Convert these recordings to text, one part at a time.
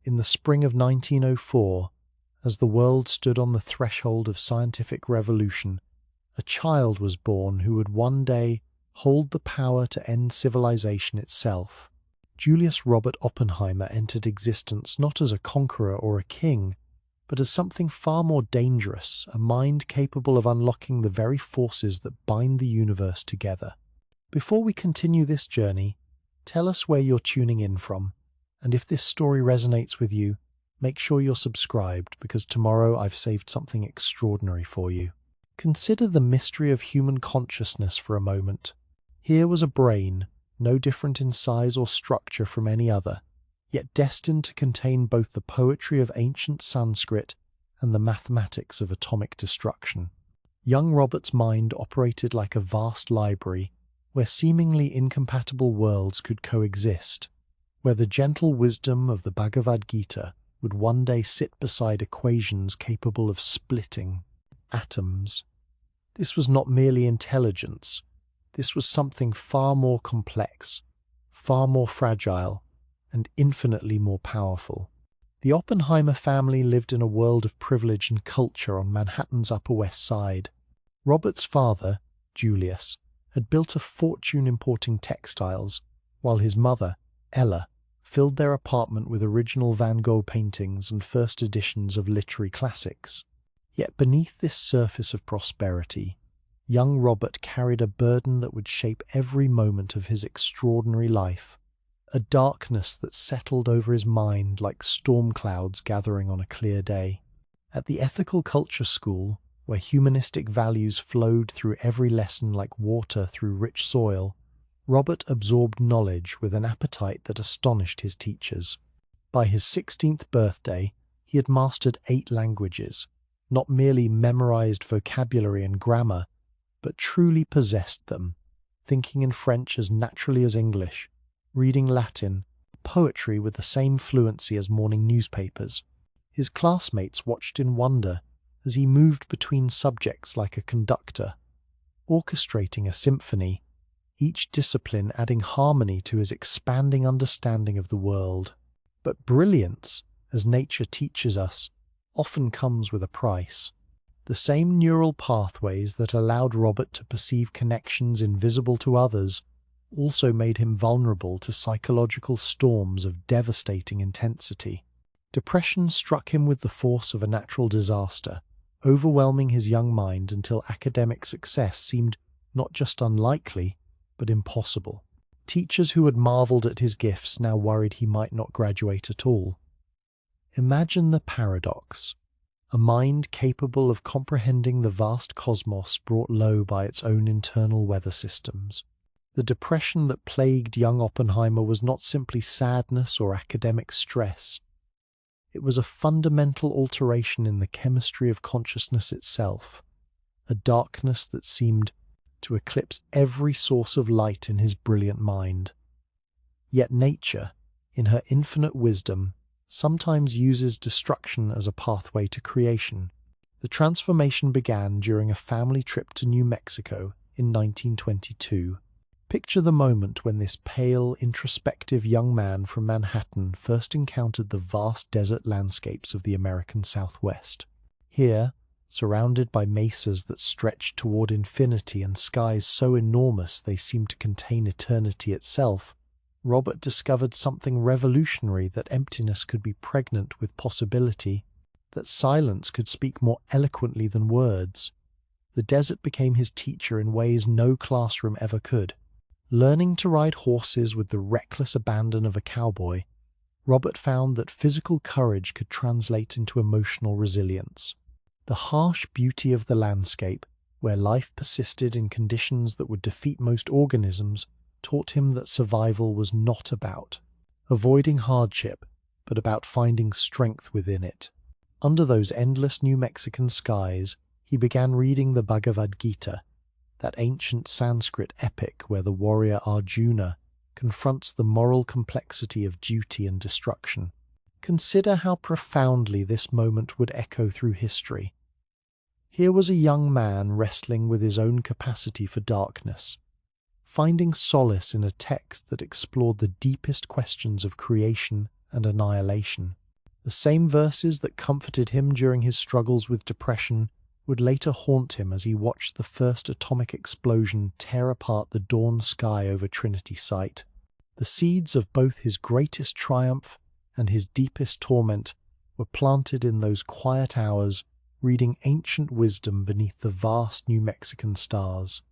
In the spring of 1904, as the world stood on the threshold of scientific revolution, a child was born who would one day hold the power to end civilization itself. Julius Robert Oppenheimer entered existence not as a conqueror or a king, but as something far more dangerous, a mind capable of unlocking the very forces that bind the universe together. Before we continue this journey, tell us where you're tuning in from, and if this story resonates with you, make sure you're subscribed, because tomorrow I've saved something extraordinary for you. Consider the mystery of human consciousness for a moment. Here was a brain, no different in size or structure from any other, yet destined to contain both the poetry of ancient Sanskrit and the mathematics of atomic destruction. Young Robert's mind operated like a vast library, where seemingly incompatible worlds could coexist, where the gentle wisdom of the Bhagavad Gita would one day sit beside equations capable of splitting atoms. This was not merely intelligence. This was something far more complex, far more fragile, and infinitely more powerful. The Oppenheimer family lived in a world of privilege and culture on Manhattan's Upper West Side. Robert's father, Julius, had built a fortune importing textiles, while his mother, Ella, filled their apartment with original Van Gogh paintings and first editions of literary classics. Yet beneath this surface of prosperity, young Robert carried a burden that would shape every moment of his extraordinary life, a darkness that settled over his mind like storm clouds gathering on a clear day. At the ethical culture school, where humanistic values flowed through every lesson like water through rich soil, Robert absorbed knowledge with an appetite that astonished his teachers. By his 16th birthday, he had mastered 8 languages, not merely memorized vocabulary and grammar, but truly possessed them, thinking in French as naturally as English, reading Latin, poetry with the same fluency as morning newspapers. His classmates watched in wonder as he moved between subjects like a conductor, orchestrating a symphony, each discipline adding harmony to his expanding understanding of the world. But brilliance, as nature teaches us, often comes with a price. The same neural pathways that allowed Robert to perceive connections invisible to others also made him vulnerable to psychological storms of devastating intensity. Depression struck him with the force of a natural disaster, overwhelming his young mind until academic success seemed not just unlikely, but impossible. Teachers who had marveled at his gifts now worried he might not graduate at all. Imagine the paradox. A mind capable of comprehending the vast cosmos brought low by its own internal weather systems. The depression that plagued young Oppenheimer was not simply sadness or academic stress. It was a fundamental alteration in the chemistry of consciousness itself, a darkness that seemed to eclipse every source of light in his brilliant mind. Yet nature, in her infinite wisdom, sometimes uses destruction as a pathway to creation. The transformation began during a family trip to New Mexico in 1922. Picture the moment when this pale, introspective young man from Manhattan first encountered the vast desert landscapes of the American Southwest. Here, surrounded by mesas that stretched toward infinity and skies so enormous they seemed to contain eternity itself, Robert discovered something revolutionary: that emptiness could be pregnant with possibility, that silence could speak more eloquently than words. The desert became his teacher in ways no classroom ever could. Learning to ride horses with the reckless abandon of a cowboy, Robert found that physical courage could translate into emotional resilience. The harsh beauty of the landscape, where life persisted in conditions that would defeat most organisms, taught him that survival was not about avoiding hardship, but about finding strength within it. Under those endless New Mexican skies, he began reading the Bhagavad Gita, that ancient Sanskrit epic where the warrior Arjuna confronts the moral complexity of duty and destruction. Consider how profoundly this moment would echo through history. Here was a young man wrestling with his own capacity for darkness, finding solace in a text that explored the deepest questions of creation and annihilation. The same verses that comforted him during his struggles with depression would later haunt him as he watched the first atomic explosion tear apart the dawn sky over Trinity Site. The seeds of both his greatest triumph and his deepest torment were planted in those quiet hours, reading ancient wisdom beneath the vast New Mexican stars.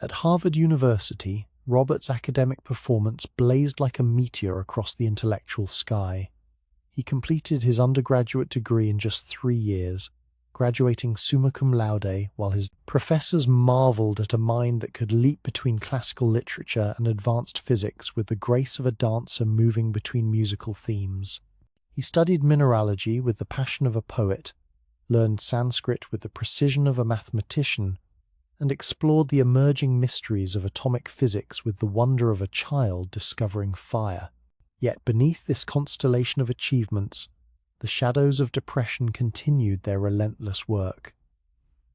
At Harvard University, Robert's academic performance blazed like a meteor across the intellectual sky. He completed his undergraduate degree in just 3 years, graduating summa cum laude, while his professors marveled at a mind that could leap between classical literature and advanced physics with the grace of a dancer moving between musical themes. He studied mineralogy with the passion of a poet, learned Sanskrit with the precision of a mathematician, and explored the emerging mysteries of atomic physics with the wonder of a child discovering fire. Yet beneath this constellation of achievements, the shadows of depression continued their relentless work.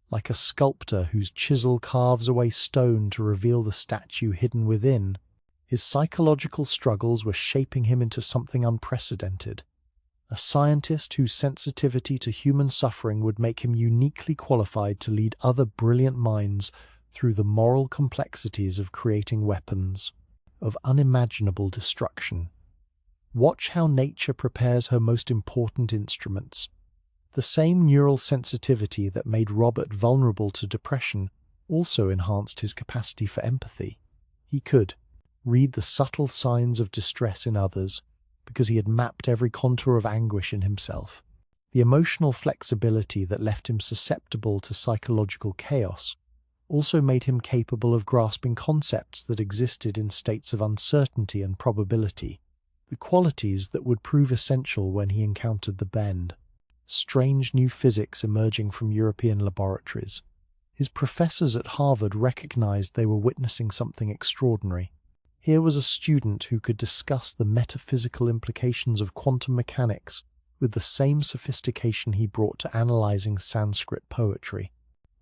Like a sculptor whose chisel carves away stone to reveal the statue hidden within, his psychological struggles were shaping him into something unprecedented. A scientist whose sensitivity to human suffering would make him uniquely qualified to lead other brilliant minds through the moral complexities of creating weapons of unimaginable destruction. Watch how nature prepares her most important instruments. The same neural sensitivity that made Robert vulnerable to depression also enhanced his capacity for empathy. He could read the subtle signs of distress in others because he had mapped every contour of anguish in himself. The emotional flexibility that left him susceptible to psychological chaos also made him capable of grasping concepts that existed in states of uncertainty and probability, the qualities that would prove essential when he encountered the bend. Strange new physics emerging from European laboratories. His professors at Harvard recognized they were witnessing something extraordinary. Here was a student who could discuss the metaphysical implications of quantum mechanics with the same sophistication he brought to analyzing Sanskrit poetry.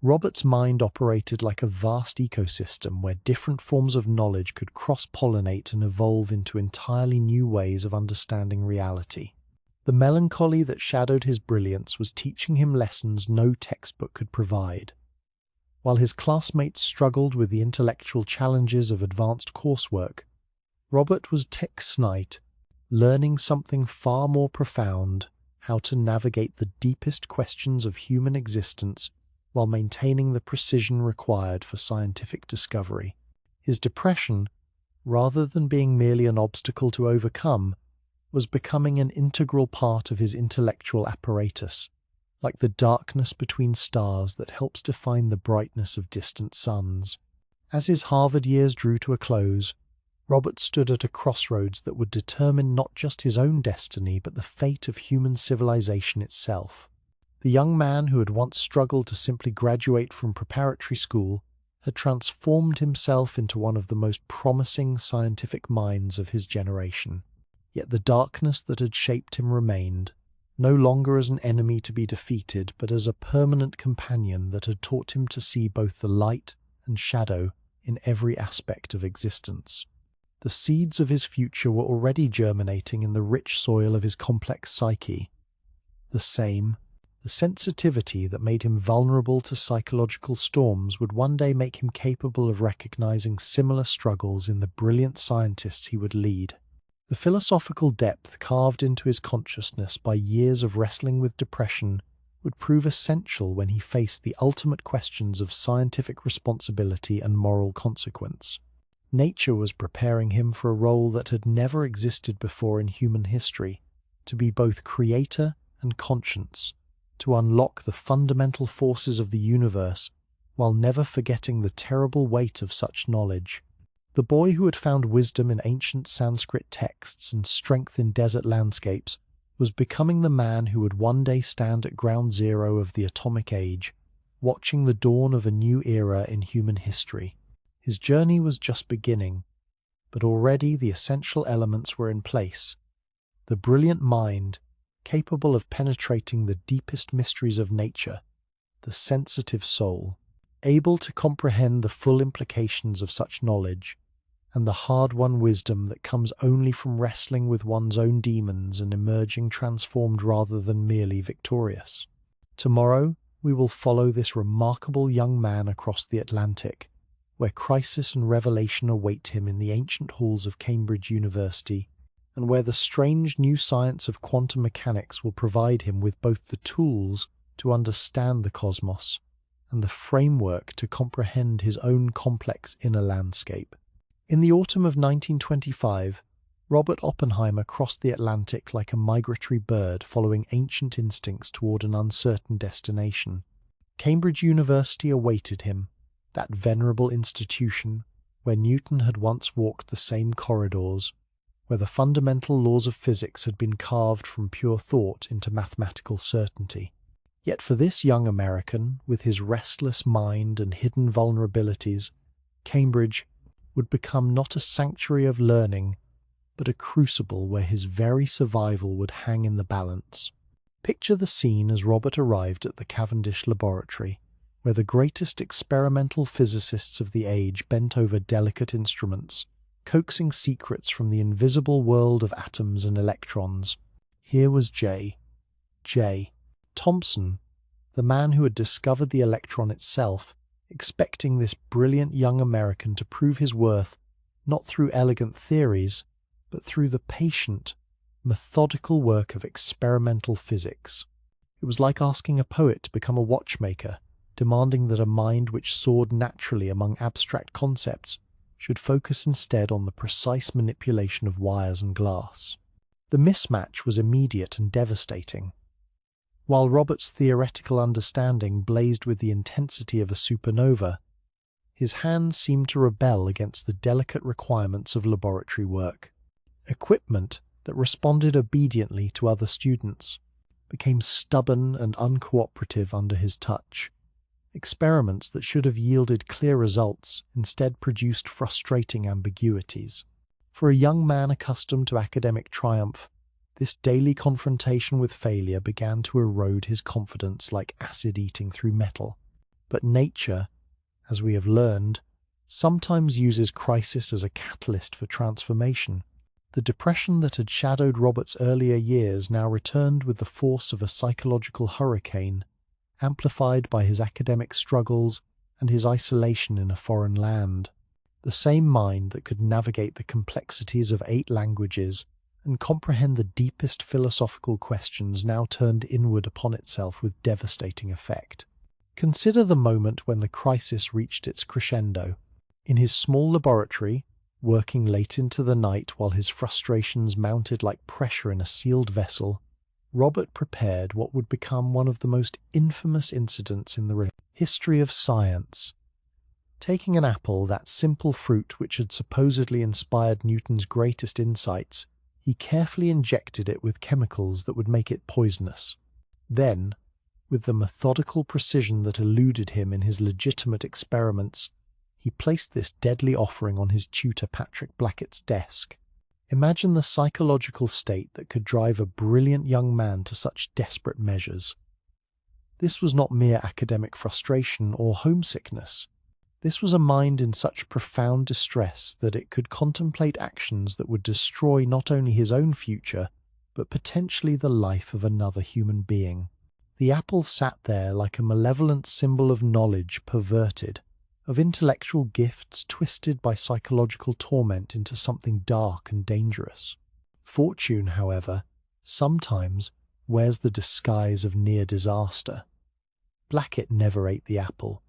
Robert's mind operated like a vast ecosystem where different forms of knowledge could cross-pollinate and evolve into entirely new ways of understanding reality. The melancholy that shadowed his brilliance was teaching him lessons no textbook could provide. While his classmates struggled with the intellectual challenges of advanced coursework, Robert was tech-snide, learning something far more profound: how to navigate the deepest questions of human existence while maintaining the precision required for scientific discovery. His depression, rather than being merely an obstacle to overcome, was becoming an integral part of his intellectual apparatus, like the darkness between stars that helps define the brightness of distant suns. As his Harvard years drew to a close, Robert stood at a crossroads that would determine not just his own destiny but the fate of human civilization itself. The young man who had once struggled to simply graduate from preparatory school had transformed himself into one of the most promising scientific minds of his generation. Yet the darkness that had shaped him remained, no longer as an enemy to be defeated, but as a permanent companion that had taught him to see both the light and shadow in every aspect of existence. The seeds of his future were already germinating in the rich soil of his complex psyche. The sensitivity that made him vulnerable to psychological storms would one day make him capable of recognizing similar struggles in the brilliant scientists he would lead. The philosophical depth carved into his consciousness by years of wrestling with depression would prove essential when he faced the ultimate questions of scientific responsibility and moral consequence. Nature was preparing him for a role that had never existed before in human history, to be both creator and conscience, to unlock the fundamental forces of the universe while never forgetting the terrible weight of such knowledge. The boy who had found wisdom in ancient Sanskrit texts and strength in desert landscapes was becoming the man who would one day stand at ground zero of the atomic age, watching the dawn of a new era in human history. His journey was just beginning, but already the essential elements were in place. The brilliant mind, capable of penetrating the deepest mysteries of nature, the sensitive soul, able to comprehend the full implications of such knowledge, and the hard-won wisdom that comes only from wrestling with one's own demons and emerging transformed rather than merely victorious. Tomorrow, we will follow this remarkable young man across the Atlantic, where crisis and revelation await him in the ancient halls of Cambridge University, and where the strange new science of quantum mechanics will provide him with both the tools to understand the cosmos and the framework to comprehend his own complex inner landscape. In the autumn of 1925, Robert Oppenheimer crossed the Atlantic like a migratory bird following ancient instincts toward an uncertain destination. Cambridge University awaited him, that venerable institution where Newton had once walked the same corridors, where the fundamental laws of physics had been carved from pure thought into mathematical certainty. Yet for this young American, with his restless mind and hidden vulnerabilities, Cambridge would become not a sanctuary of learning, but a crucible where his very survival would hang in the balance. Picture the scene as Robert arrived at the Cavendish laboratory, where the greatest experimental physicists of the age bent over delicate instruments, coaxing secrets from the invisible world of atoms and electrons. Here was J. Thomson, the man who had discovered the electron itself, expecting this brilliant young American to prove his worth not through elegant theories, but through the patient, methodical work of experimental physics. It was like asking a poet to become a watchmaker, demanding that a mind which soared naturally among abstract concepts should focus instead on the precise manipulation of wires and glass. The mismatch was immediate and devastating. While Robert's theoretical understanding blazed with the intensity of a supernova, his hands seemed to rebel against the delicate requirements of laboratory work. Equipment that responded obediently to other students became stubborn and uncooperative under his touch. Experiments that should have yielded clear results instead produced frustrating ambiguities. For a young man accustomed to academic triumph, this daily confrontation with failure began to erode his confidence like acid eating through metal. But nature, as we have learned, sometimes uses crisis as a catalyst for transformation. The depression that had shadowed Robert's earlier years now returned with the force of a psychological hurricane, amplified by his academic struggles and his isolation in a foreign land. The same mind that could navigate the complexities of 8 languages and comprehend the deepest philosophical questions now turned inward upon itself with devastating effect. Consider the moment when the crisis reached its crescendo. In his small laboratory, working late into the night while his frustrations mounted like pressure in a sealed vessel, Robert prepared what would become one of the most infamous incidents in the history of science. Taking an apple, that simple fruit which had supposedly inspired Newton's greatest insights, he carefully injected it with chemicals that would make it poisonous. Then, with the methodical precision that eluded him in his legitimate experiments, he placed this deadly offering on his tutor Patrick Blackett's desk. Imagine the psychological state that could drive a brilliant young man to such desperate measures. This was not mere academic frustration or homesickness. This was a mind in such profound distress that it could contemplate actions that would destroy not only his own future, but potentially the life of another human being. The apple sat there like a malevolent symbol of knowledge perverted, of intellectual gifts twisted by psychological torment into something dark and dangerous. Fortune, however, sometimes wears the disguise of near disaster. Blackett never ate the apple.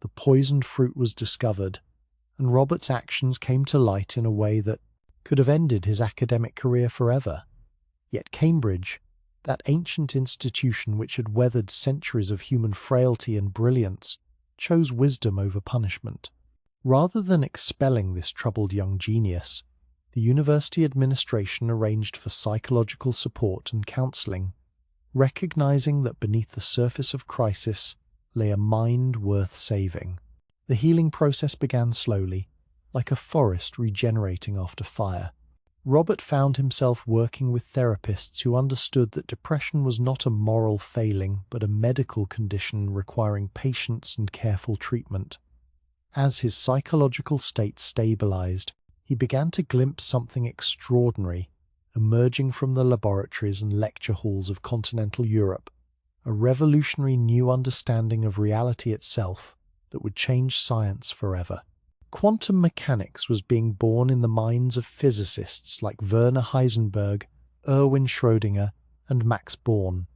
The poisoned fruit was discovered, and Robert's actions came to light in a way that could have ended his academic career forever. Yet Cambridge, that ancient institution which had weathered centuries of human frailty and brilliance, chose wisdom over punishment. Rather than expelling this troubled young genius, the university administration arranged for psychological support and counseling, recognizing that beneath the surface of crisis lay a mind worth saving. The healing process began slowly, like a forest regenerating after fire. Robert found himself working with therapists who understood that depression was not a moral failing, but a medical condition requiring patience and careful treatment. As his psychological state stabilized, he began to glimpse something extraordinary emerging from the laboratories and lecture halls of continental Europe, a revolutionary new understanding of reality itself that would change science forever. Quantum mechanics was being born in the minds of physicists like Werner Heisenberg, Erwin Schrödinger, and Max Born.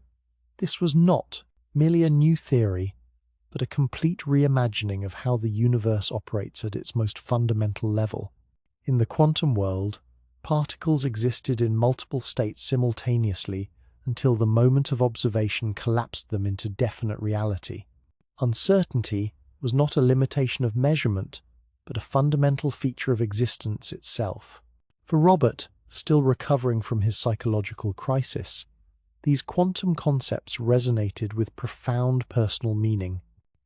This was not merely a new theory, but a complete reimagining of how the universe operates at its most fundamental level. In the quantum world, particles existed in multiple states simultaneously until the moment of observation collapsed them into definite reality. Uncertainty was not a limitation of measurement, but a fundamental feature of existence itself. For Robert, still recovering from his psychological crisis, these quantum concepts resonated with profound personal meaning.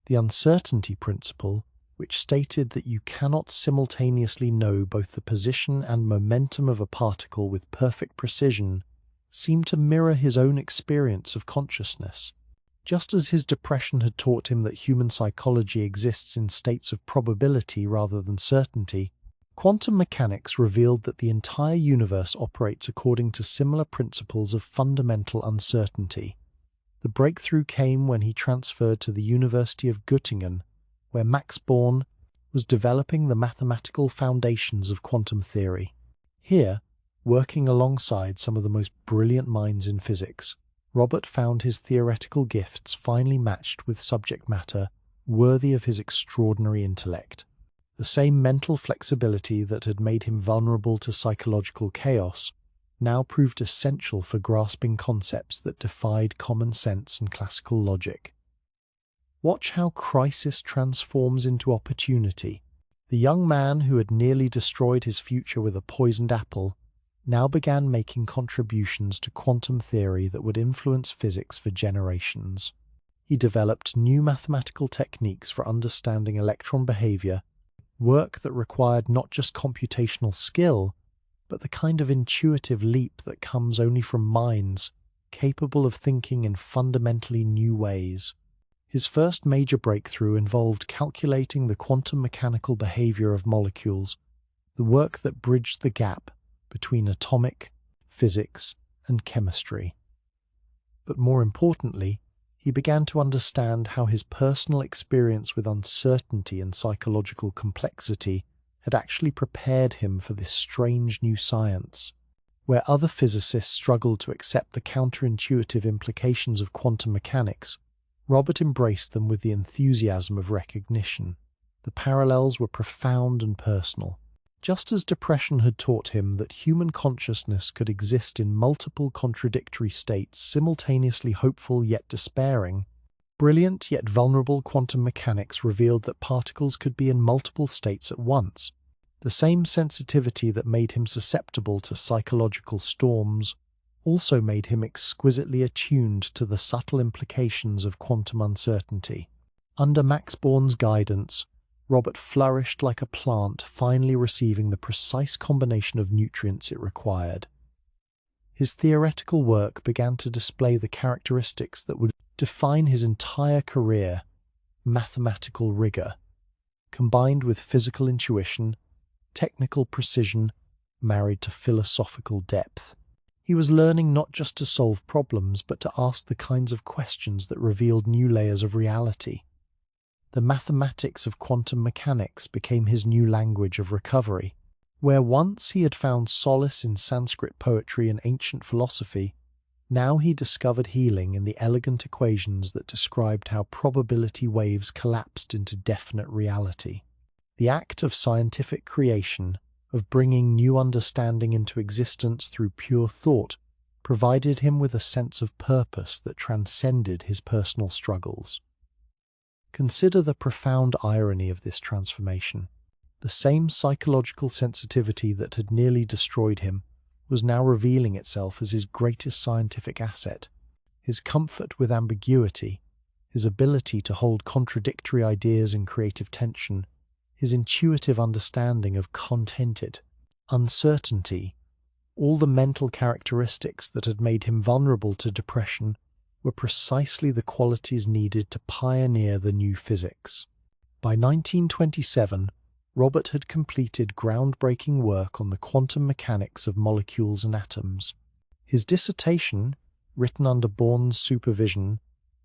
The uncertainty principle, which stated that you cannot simultaneously know both the position and momentum of a particle with perfect precision, seemed to mirror his own experience of consciousness. Just as his depression had taught him that human psychology exists in states of probability rather than certainty, quantum mechanics revealed that the entire universe operates according to similar principles of fundamental uncertainty. The breakthrough came when he transferred to the University of Göttingen, where Max Born was developing the mathematical foundations of quantum theory. Here, working alongside some of the most brilliant minds in physics, Robert found his theoretical gifts finally matched with subject matter worthy of his extraordinary intellect. The same mental flexibility that had made him vulnerable to psychological chaos now proved essential for grasping concepts that defied common sense and classical logic. Watch how crisis transforms into opportunity. The young man who had nearly destroyed his future with a poisoned apple now began making contributions to quantum theory that would influence physics for generations. He developed new mathematical techniques for understanding electron behavior, work that required not just computational skill, but the kind of intuitive leap that comes only from minds capable of thinking in fundamentally new ways. His first major breakthrough involved calculating the quantum mechanical behavior of molecules, the work that bridged the gap between atomic, physics, and chemistry. But more importantly, he began to understand how his personal experience with uncertainty and psychological complexity had actually prepared him for this strange new science. Where other physicists struggled to accept the counterintuitive implications of quantum mechanics, Robert embraced them with the enthusiasm of recognition. The parallels were profound and personal. Just as depression had taught him that human consciousness could exist in multiple contradictory states, simultaneously hopeful yet despairing, brilliant yet vulnerable quantum mechanics revealed that particles could be in multiple states at once. The same sensitivity that made him susceptible to psychological storms also made him exquisitely attuned to the subtle implications of quantum uncertainty. Under Max Born's guidance, Robert flourished like a plant finally receiving the precise combination of nutrients it required. His theoretical work began to display the characteristics that would define his entire career: mathematical rigor, combined with physical intuition, technical precision, married to philosophical depth. He was learning not just to solve problems, but to ask the kinds of questions that revealed new layers of reality. The mathematics of quantum mechanics became his new language of recovery. Where once he had found solace in Sanskrit poetry and ancient philosophy, now he discovered healing in the elegant equations that described how probability waves collapsed into definite reality. The act of scientific creation, of bringing new understanding into existence through pure thought, provided him with a sense of purpose that transcended his personal struggles. Consider the profound irony of this transformation. The same psychological sensitivity that had nearly destroyed him was now revealing itself as his greatest scientific asset. His comfort with ambiguity, his ability to hold contradictory ideas in creative tension, his intuitive understanding of contented uncertainty, all the mental characteristics that had made him vulnerable to depression were precisely the qualities needed to pioneer the new physics. By 1927, Robert had completed groundbreaking work on the quantum mechanics of molecules and atoms. His dissertation, written under Born's supervision,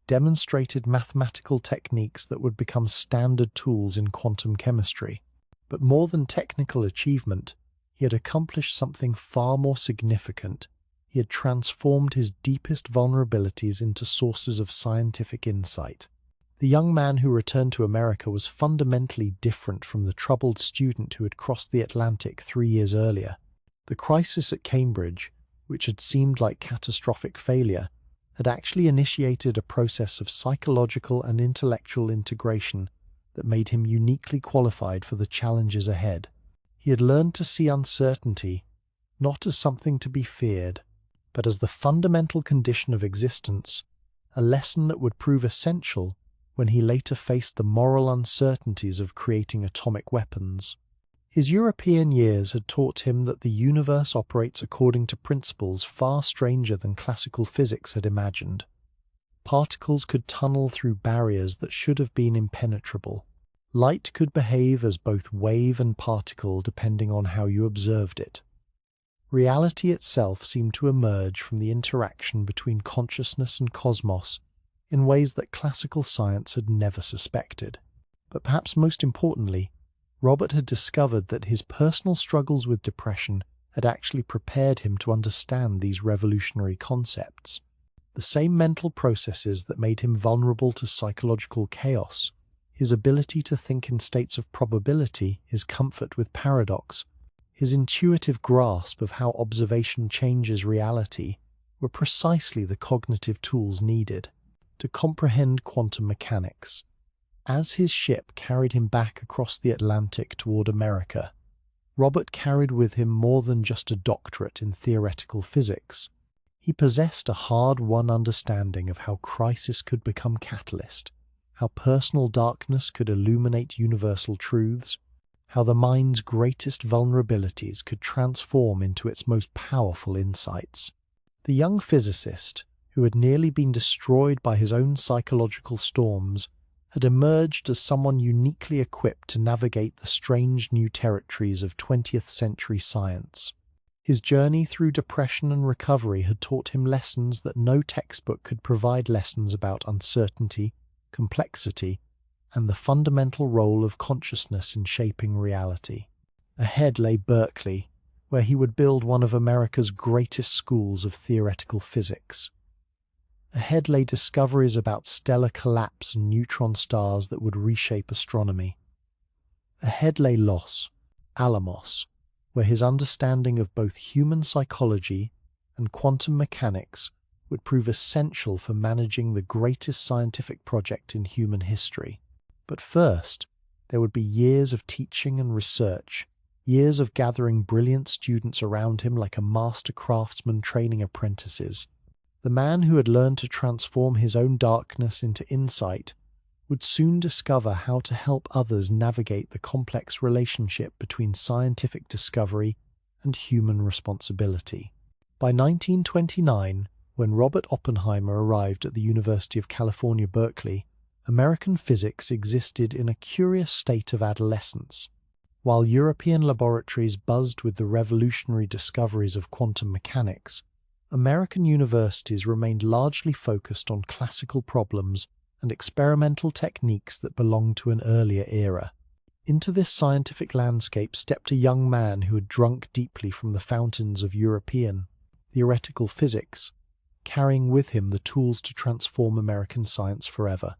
demonstrated mathematical techniques that would become standard tools in quantum chemistry. But more than technical achievement, he had accomplished something far more significant. He had transformed his deepest vulnerabilities into sources of scientific insight. The young man who returned to America was fundamentally different from the troubled student who had crossed the Atlantic 3 years earlier. The crisis at Cambridge, which had seemed like catastrophic failure, had actually initiated a process of psychological and intellectual integration that made him uniquely qualified for the challenges ahead. He had learned to see uncertainty not as something to be feared, but as the fundamental condition of existence, a lesson that would prove essential when he later faced the moral uncertainties of creating atomic weapons. His European years had taught him that the universe operates according to principles far stranger than classical physics had imagined. Particles could tunnel through barriers that should have been impenetrable. Light could behave as both wave and particle depending on how you observed it. Reality itself seemed to emerge from the interaction between consciousness and cosmos in ways that classical science had never suspected. But perhaps most importantly, Robert had discovered that his personal struggles with depression had actually prepared him to understand these revolutionary concepts. The same mental processes that made him vulnerable to psychological chaos, his ability to think in states of probability, his comfort with paradox, his intuitive grasp of how observation changes reality, were precisely the cognitive tools needed to comprehend quantum mechanics. As his ship carried him back across the Atlantic toward America, Robert carried with him more than just a doctorate in theoretical physics. He possessed a hard-won understanding of how crisis could become catalyst, how personal darkness could illuminate universal truths, how the mind's greatest vulnerabilities could transform into its most powerful insights. The young physicist, who had nearly been destroyed by his own psychological storms, had emerged as someone uniquely equipped to navigate the strange new territories of 20th century science. His journey through depression and recovery had taught him lessons that no textbook could provide: lessons about uncertainty, complexity, and the fundamental role of consciousness in shaping reality. Ahead lay Berkeley, where he would build one of America's greatest schools of theoretical physics. Ahead lay discoveries about stellar collapse and neutron stars that would reshape astronomy. Ahead lay Los Alamos, where his understanding of both human psychology and quantum mechanics would prove essential for managing the greatest scientific project in human history. But first, there would be years of teaching and research, years of gathering brilliant students around him like a master craftsman training apprentices. The man who had learned to transform his own darkness into insight would soon discover how to help others navigate the complex relationship between scientific discovery and human responsibility. By 1929, when Robert Oppenheimer arrived at the University of California, Berkeley, American physics existed in a curious state of adolescence. While European laboratories buzzed with the revolutionary discoveries of quantum mechanics, American universities remained largely focused on classical problems and experimental techniques that belonged to an earlier era. Into this scientific landscape stepped a young man who had drunk deeply from the fountains of European theoretical physics, carrying with him the tools to transform American science forever.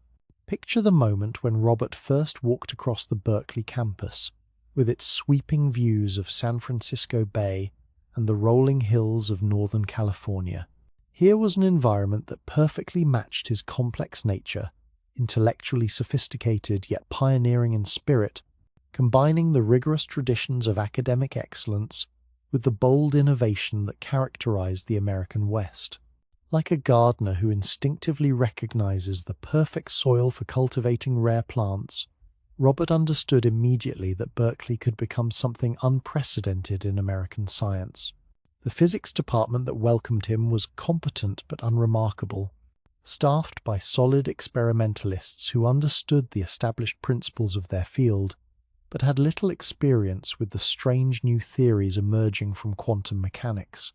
Picture the moment when Robert first walked across the Berkeley campus, with its sweeping views of San Francisco Bay and the rolling hills of Northern California. Here was an environment that perfectly matched his complex nature, intellectually sophisticated yet pioneering in spirit, combining the rigorous traditions of academic excellence with the bold innovation that characterized the American West. Like a gardener who instinctively recognizes the perfect soil for cultivating rare plants, Robert understood immediately that Berkeley could become something unprecedented in American science. The physics department that welcomed him was competent but unremarkable, staffed by solid experimentalists who understood the established principles of their field, but had little experience with the strange new theories emerging from quantum mechanics.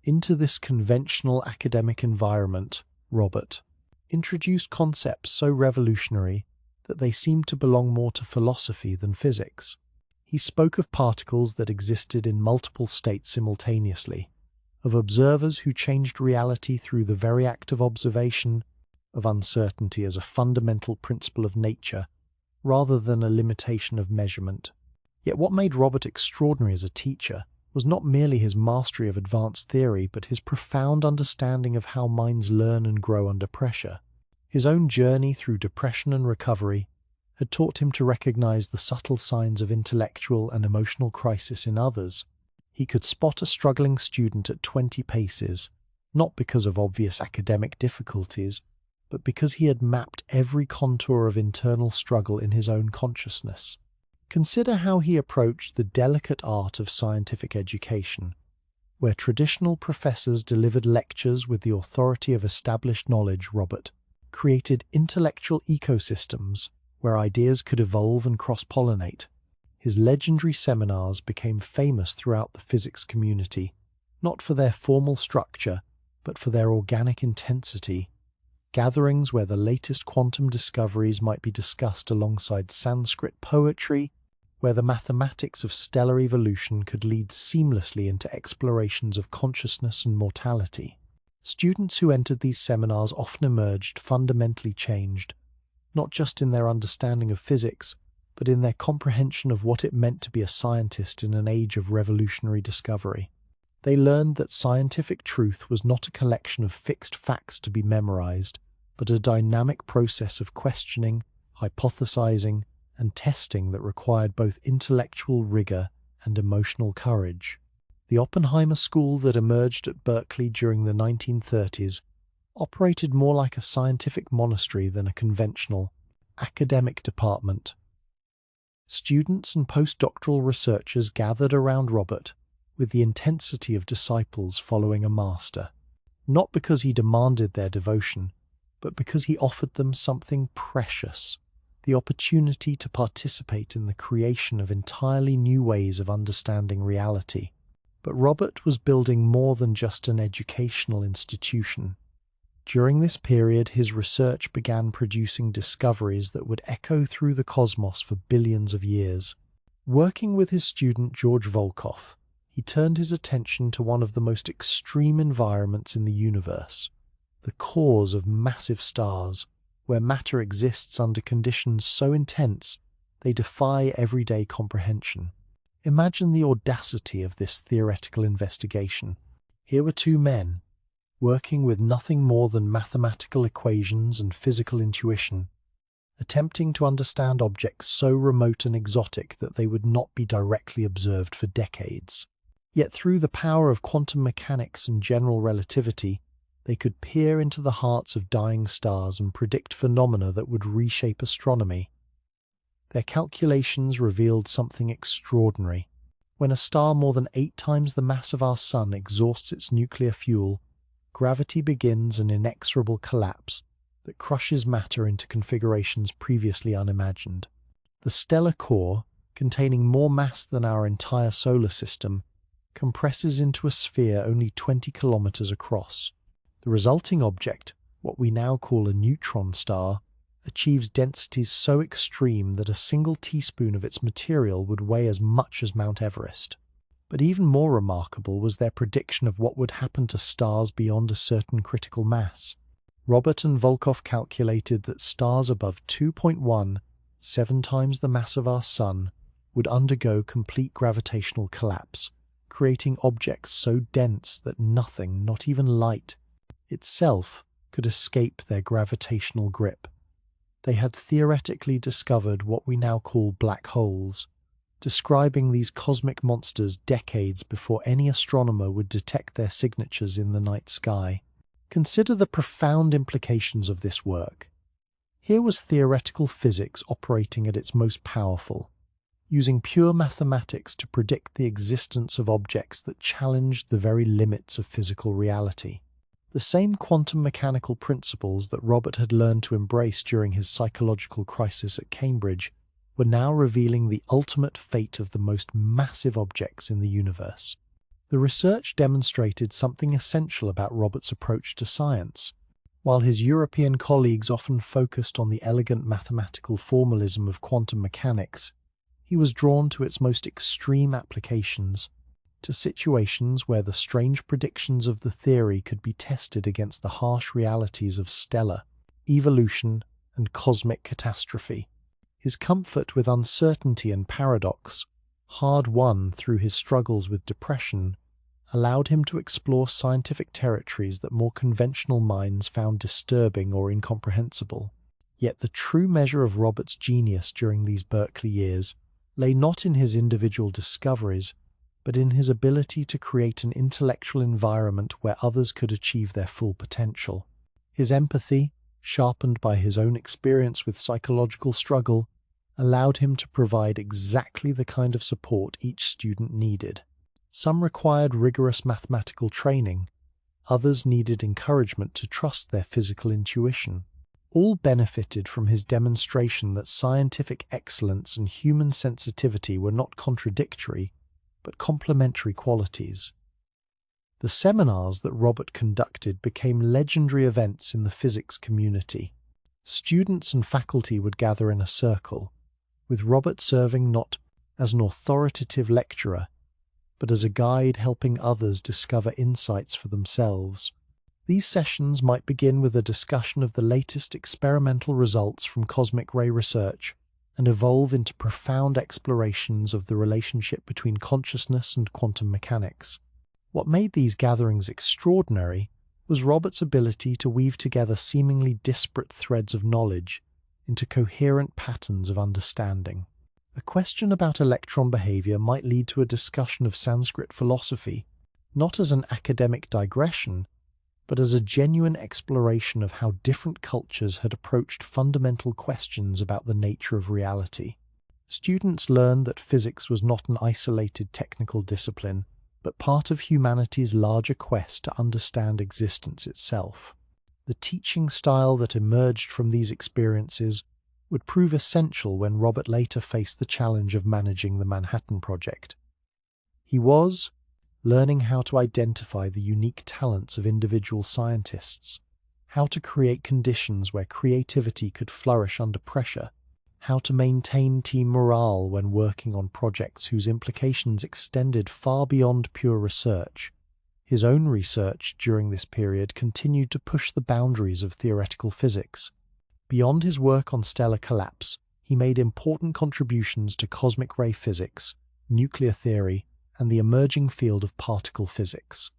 Into this conventional academic environment, Robert introduced concepts so revolutionary that they seemed to belong more to philosophy than physics. He spoke of particles that existed in multiple states simultaneously, of observers who changed reality through the very act of observation, of uncertainty as a fundamental principle of nature, rather than a limitation of measurement. Yet what made Robert extraordinary as a teacher was not merely his mastery of advanced theory, but his profound understanding of how minds learn and grow under pressure. His own journey through depression and recovery had taught him to recognize the subtle signs of intellectual and emotional crisis in others. He could spot a struggling student at 20 paces, not because of obvious academic difficulties, but because he had mapped every contour of internal struggle in his own consciousness. Consider how he approached the delicate art of scientific education, where traditional professors delivered lectures with the authority of established knowledge. Robert created intellectual ecosystems where ideas could evolve and cross-pollinate. His legendary seminars became famous throughout the physics community, not for their formal structure, but for their organic intensity. Gatherings where the latest quantum discoveries might be discussed alongside Sanskrit poetry, where the mathematics of stellar evolution could lead seamlessly into explorations of consciousness and mortality. Students who entered these seminars often emerged fundamentally changed, not just in their understanding of physics, but in their comprehension of what it meant to be a scientist in an age of revolutionary discovery. They learned that scientific truth was not a collection of fixed facts to be memorized, but a dynamic process of questioning, hypothesizing, and testing that required both intellectual rigor and emotional courage. The Oppenheimer school that emerged at Berkeley during the 1930s operated more like a scientific monastery than a conventional academic department. Students and postdoctoral researchers gathered around Robert with the intensity of disciples following a master, not because he demanded their devotion, but because he offered them something precious, the opportunity to participate in the creation of entirely new ways of understanding reality. But Robert was building more than just an educational institution. During this period, his research began producing discoveries that would echo through the cosmos for billions of years. Working with his student George Volkoff, he turned his attention to one of the most extreme environments in the universe, the cores of massive stars, where matter exists under conditions so intense they defy everyday comprehension. Imagine the audacity of this theoretical investigation. Here were two men, working with nothing more than mathematical equations and physical intuition, attempting to understand objects so remote and exotic that they would not be directly observed for decades. Yet through the power of quantum mechanics and general relativity, they could peer into the hearts of dying stars and predict phenomena that would reshape astronomy. Their calculations revealed something extraordinary. When a star more than 8 times the mass of our Sun exhausts its nuclear fuel, gravity begins an inexorable collapse that crushes matter into configurations previously unimagined. The stellar core, containing more mass than our entire solar system, compresses into a sphere only 20 kilometers across. The resulting object, what we now call a neutron star, achieves densities so extreme that a single teaspoon of its material would weigh as much as Mount Everest. But even more remarkable was their prediction of what would happen to stars beyond a certain critical mass. Robert and Volkoff calculated that stars above 2.17 times the mass of our Sun would undergo complete gravitational collapse, creating objects so dense that nothing, not even light itself, could escape their gravitational grip. They had theoretically discovered what we now call black holes, describing these cosmic monsters decades before any astronomer would detect their signatures in the night sky. Consider the profound implications of this work. Here was theoretical physics operating at its most powerful, using pure mathematics to predict the existence of objects that challenged the very limits of physical reality. The same quantum mechanical principles that Robert had learned to embrace during his psychological crisis at Cambridge were now revealing the ultimate fate of the most massive objects in the universe. The research demonstrated something essential about Robert's approach to science. While his European colleagues often focused on the elegant mathematical formalism of quantum mechanics, he was drawn to its most extreme applications, to situations where the strange predictions of the theory could be tested against the harsh realities of stellar evolution and cosmic catastrophe. His comfort with uncertainty and paradox, hard-won through his struggles with depression, allowed him to explore scientific territories that more conventional minds found disturbing or incomprehensible. Yet the true measure of Robert's genius during these Berkeley years lay not in his individual discoveries, but in his ability to create an intellectual environment where others could achieve their full potential. His empathy, sharpened by his own experience with psychological struggle, allowed him to provide exactly the kind of support each student needed. Some required rigorous mathematical training, others needed encouragement to trust their physical intuition. All benefited from his demonstration that scientific excellence and human sensitivity were not contradictory, but complementary qualities. The seminars that Robert conducted became legendary events in the physics community. Students and faculty would gather in a circle, with Robert serving not as an authoritative lecturer, but as a guide helping others discover insights for themselves. These sessions might begin with a discussion of the latest experimental results from cosmic ray research and evolve into profound explorations of the relationship between consciousness and quantum mechanics. What made these gatherings extraordinary was Robert's ability to weave together seemingly disparate threads of knowledge into coherent patterns of understanding. A question about electron behavior might lead to a discussion of Sanskrit philosophy, not as an academic digression, but as a genuine exploration of how different cultures had approached fundamental questions about the nature of reality. Students learned that physics was not an isolated technical discipline, but part of humanity's larger quest to understand existence itself. The teaching style that emerged from these experiences would prove essential when Robert later faced the challenge of managing the Manhattan Project. He was learning how to identify the unique talents of individual scientists, how to create conditions where creativity could flourish under pressure, how to maintain team morale when working on projects whose implications extended far beyond pure research. His own research during this period continued to push the boundaries of theoretical physics. Beyond his work on stellar collapse, he made important contributions to cosmic ray physics, nuclear theory, and the emerging field of particle physics.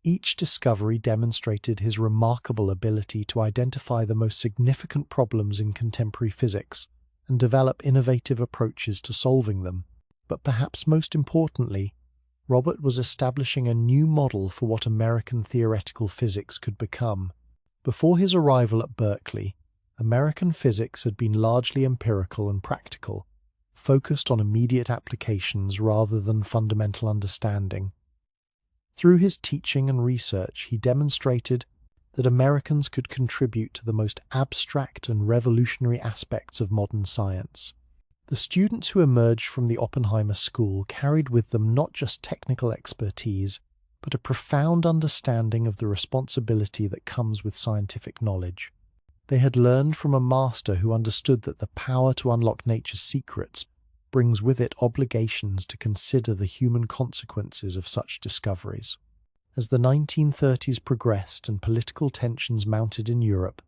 Each discovery demonstrated his remarkable ability to identify the most significant problems in contemporary physics and develop innovative approaches to solving them. But perhaps most importantly, Robert was establishing a new model for what American theoretical physics could become. Before his arrival at Berkeley, American physics had been largely empirical and practical, focused on immediate applications rather than fundamental understanding. Through his teaching and research, he demonstrated that Americans could contribute to the most abstract and revolutionary aspects of modern science. The students who emerged from the Oppenheimer School carried with them not just technical expertise, but a profound understanding of the responsibility that comes with scientific knowledge. They had learned from a master who understood that the power to unlock nature's secrets brings with it obligations to consider the human consequences of such discoveries. As the 1930s progressed and political tensions mounted in Europe,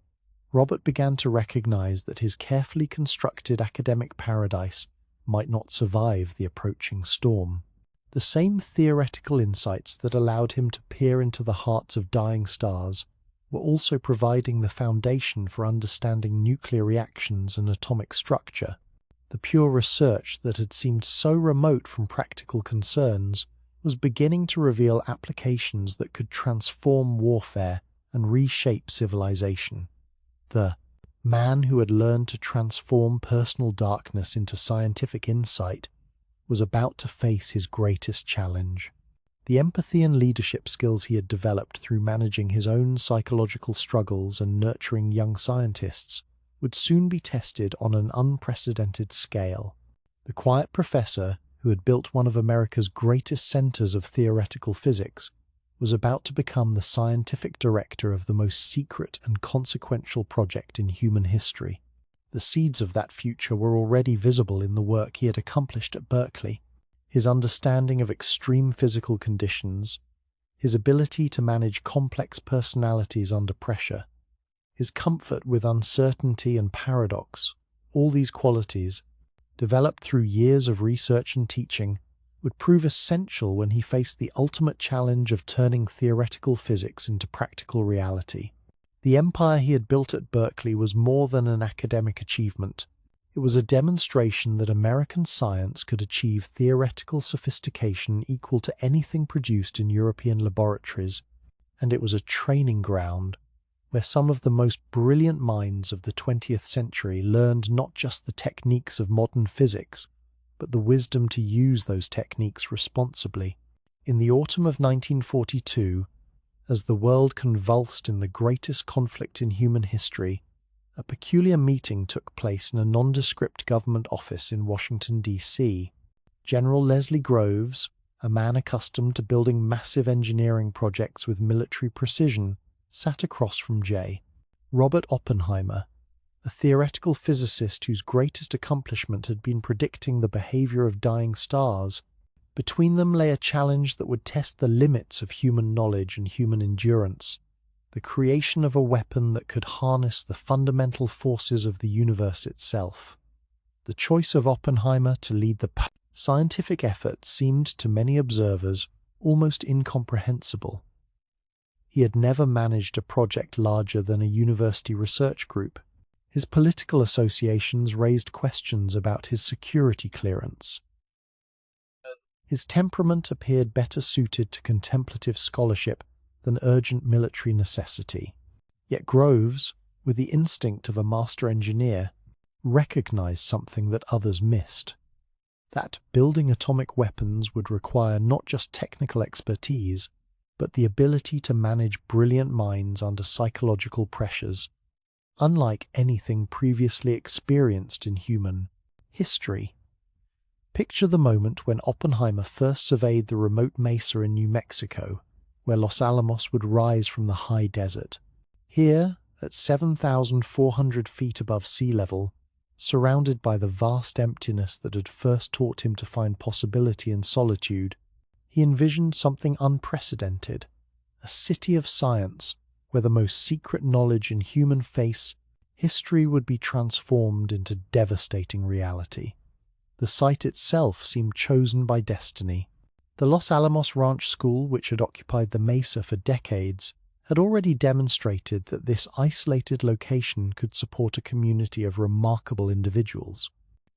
Robert began to recognize that his carefully constructed academic paradise might not survive the approaching storm. The same theoretical insights that allowed him to peer into the hearts of dying stars were also providing the foundation for understanding nuclear reactions and atomic structure. The pure research that had seemed so remote from practical concerns was beginning to reveal applications that could transform warfare and reshape civilization. The man who had learned to transform personal darkness into scientific insight was about to face his greatest challenge. The empathy and leadership skills he had developed through managing his own psychological struggles and nurturing young scientists would soon be tested on an unprecedented scale. The quiet professor, who had built one of America's greatest centers of theoretical physics, was about to become the scientific director of the most secret and consequential project in human history. The seeds of that future were already visible in the work he had accomplished at Berkeley. His understanding of extreme physical conditions, his ability to manage complex personalities under pressure, his comfort with uncertainty and paradox, all these qualities, developed through years of research and teaching, would prove essential when he faced the ultimate challenge of turning theoretical physics into practical reality. The empire he had built at Berkeley was more than an academic achievement. It was a demonstration that American science could achieve theoretical sophistication equal to anything produced in European laboratories, and it was a training ground where some of the most brilliant minds of the 20th century learned not just the techniques of modern physics, but the wisdom to use those techniques responsibly. In the autumn of 1942, as the world convulsed in the greatest conflict in human history, a peculiar meeting took place in a nondescript government office in Washington, D.C. General Leslie Groves, a man accustomed to building massive engineering projects with military precision, sat across from J. Robert Oppenheimer, a theoretical physicist whose greatest accomplishment had been predicting the behavior of dying stars. Between them lay a challenge that would test the limits of human knowledge and human endurance, the creation of a weapon that could harness the fundamental forces of the universe itself. The choice of Oppenheimer to lead the scientific effort seemed to many observers almost incomprehensible. He had never managed a project larger than a university research group. His political associations raised questions about his security clearance. His temperament appeared better suited to contemplative scholarship than urgent military necessity. Yet Groves, with the instinct of a master engineer, recognized something that others missed: that building atomic weapons would require not just technical expertise, but the ability to manage brilliant minds under psychological pressures, unlike anything previously experienced in human history. Picture the moment when Oppenheimer first surveyed the remote mesa in New Mexico, where Los Alamos would rise from the high desert. Here, at 7,400 feet above sea level, surrounded by the vast emptiness that had first taught him to find possibility in solitude, he envisioned something unprecedented, a city of science where the most secret knowledge in human face, history would be transformed into devastating reality. The site itself seemed chosen by destiny. The Los Alamos Ranch School, which had occupied the mesa for decades, had already demonstrated that this isolated location could support a community of remarkable individuals.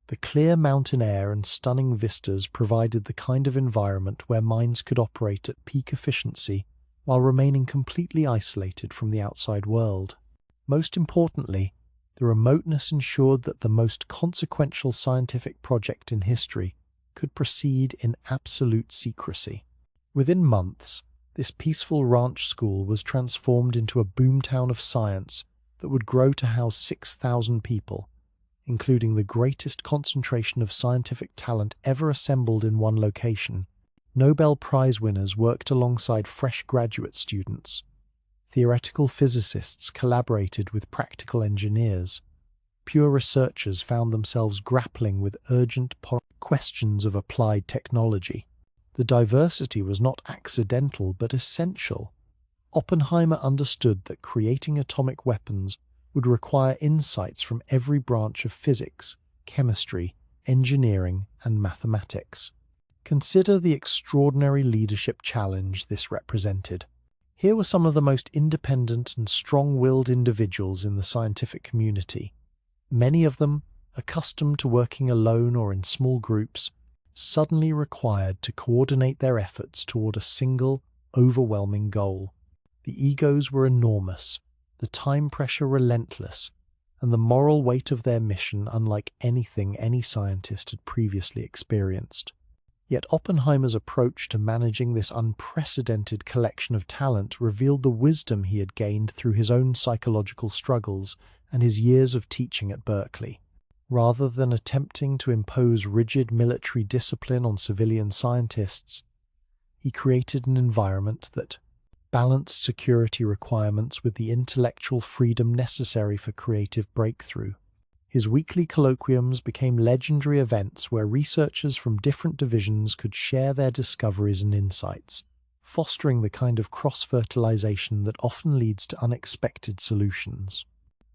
The clear mountain air and stunning vistas provided the kind of environment where minds could operate at peak efficiency while remaining completely isolated from the outside world. Most importantly, the remoteness ensured that the most consequential scientific project in history could proceed in absolute secrecy. Within months, this peaceful ranch school was transformed into a boomtown of science that would grow to house 6,000 people, including the greatest concentration of scientific talent ever assembled in one location. Nobel Prize winners worked alongside fresh graduate students. Theoretical physicists collaborated with practical engineers. Pure researchers found themselves grappling with urgent questions of applied technology. The diversity was not accidental but essential. Oppenheimer understood that creating atomic weapons would require insights from every branch of physics, chemistry, engineering, and mathematics. Consider the extraordinary leadership challenge this represented. Here were some of the most independent and strong-willed individuals in the scientific community. Many of them, accustomed to working alone or in small groups, suddenly required to coordinate their efforts toward a single, overwhelming goal. The egos were enormous, the time pressure relentless, and the moral weight of their mission unlike anything any scientist had previously experienced. Yet Oppenheimer's approach to managing this unprecedented collection of talent revealed the wisdom he had gained through his own psychological struggles and his years of teaching at Berkeley. Rather than attempting to impose rigid military discipline on civilian scientists, he created an environment that balanced security requirements with the intellectual freedom necessary for creative breakthrough. His weekly colloquiums became legendary events where researchers from different divisions could share their discoveries and insights, fostering the kind of cross-fertilization that often leads to unexpected solutions.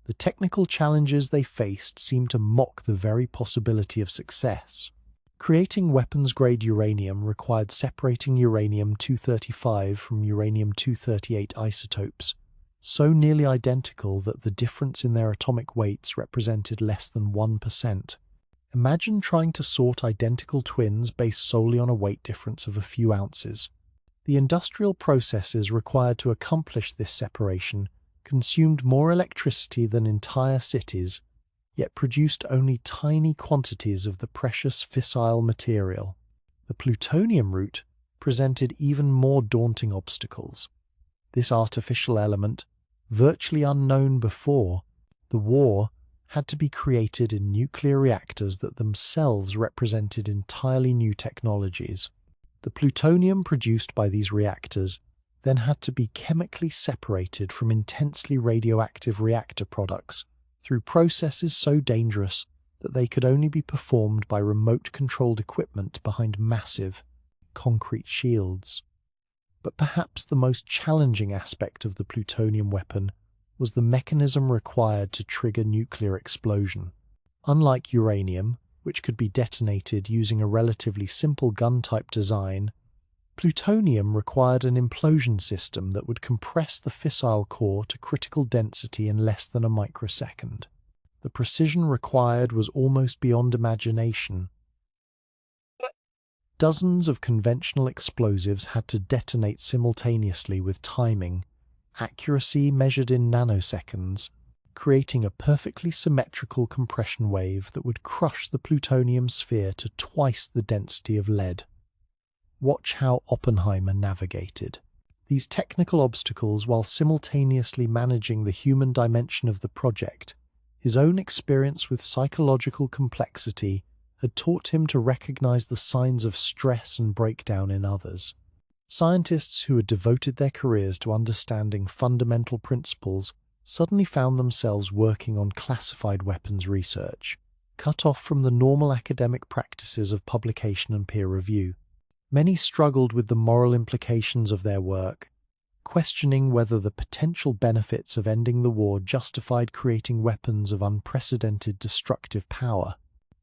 The technical challenges they faced seemed to mock the very possibility of success. Creating weapons-grade uranium required separating uranium-235 from uranium-238 isotopes, so nearly identical that the difference in their atomic weights represented less than 1%. Imagine trying to sort identical twins based solely on a weight difference of a few ounces. The industrial processes required to accomplish this separation consumed more electricity than entire cities, yet produced only tiny quantities of the precious fissile material. The plutonium route presented even more daunting obstacles. This artificial element, virtually unknown before the war, had to be created in nuclear reactors that themselves represented entirely new technologies. The plutonium produced by these reactors then had to be chemically separated from intensely radioactive reactor products through processes so dangerous that they could only be performed by remote-controlled equipment behind massive concrete shields. But perhaps the most challenging aspect of the plutonium weapon was the mechanism required to trigger nuclear explosion. Unlike uranium, which could be detonated using a relatively simple gun-type design, plutonium required an implosion system that would compress the fissile core to critical density in less than a microsecond. The precision required was almost beyond imagination. Dozens of conventional explosives had to detonate simultaneously with timing, accuracy measured in nanoseconds, creating a perfectly symmetrical compression wave that would crush the plutonium sphere to twice the density of lead. Watch how Oppenheimer navigated these technical obstacles while simultaneously managing the human dimension of the project. His own experience with psychological complexity had taught him to recognize the signs of stress and breakdown in others. Scientists who had devoted their careers to understanding fundamental principles suddenly found themselves working on classified weapons research, cut off from the normal academic practices of publication and peer review. Many struggled with the moral implications of their work, questioning whether the potential benefits of ending the war justified creating weapons of unprecedented destructive power.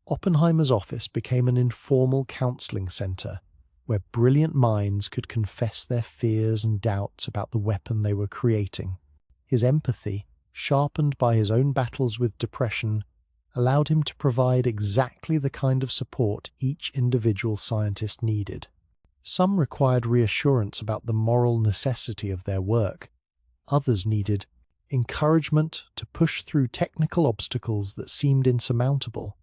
Oppenheimer's office became an informal counseling center where brilliant minds could confess their fears and doubts about the weapon they were creating. His empathy, sharpened by his own battles with depression, allowed him to provide exactly the kind of support each individual scientist needed. Some required reassurance about the moral necessity of their work. Others needed encouragement to push through technical obstacles that seemed insurmountable.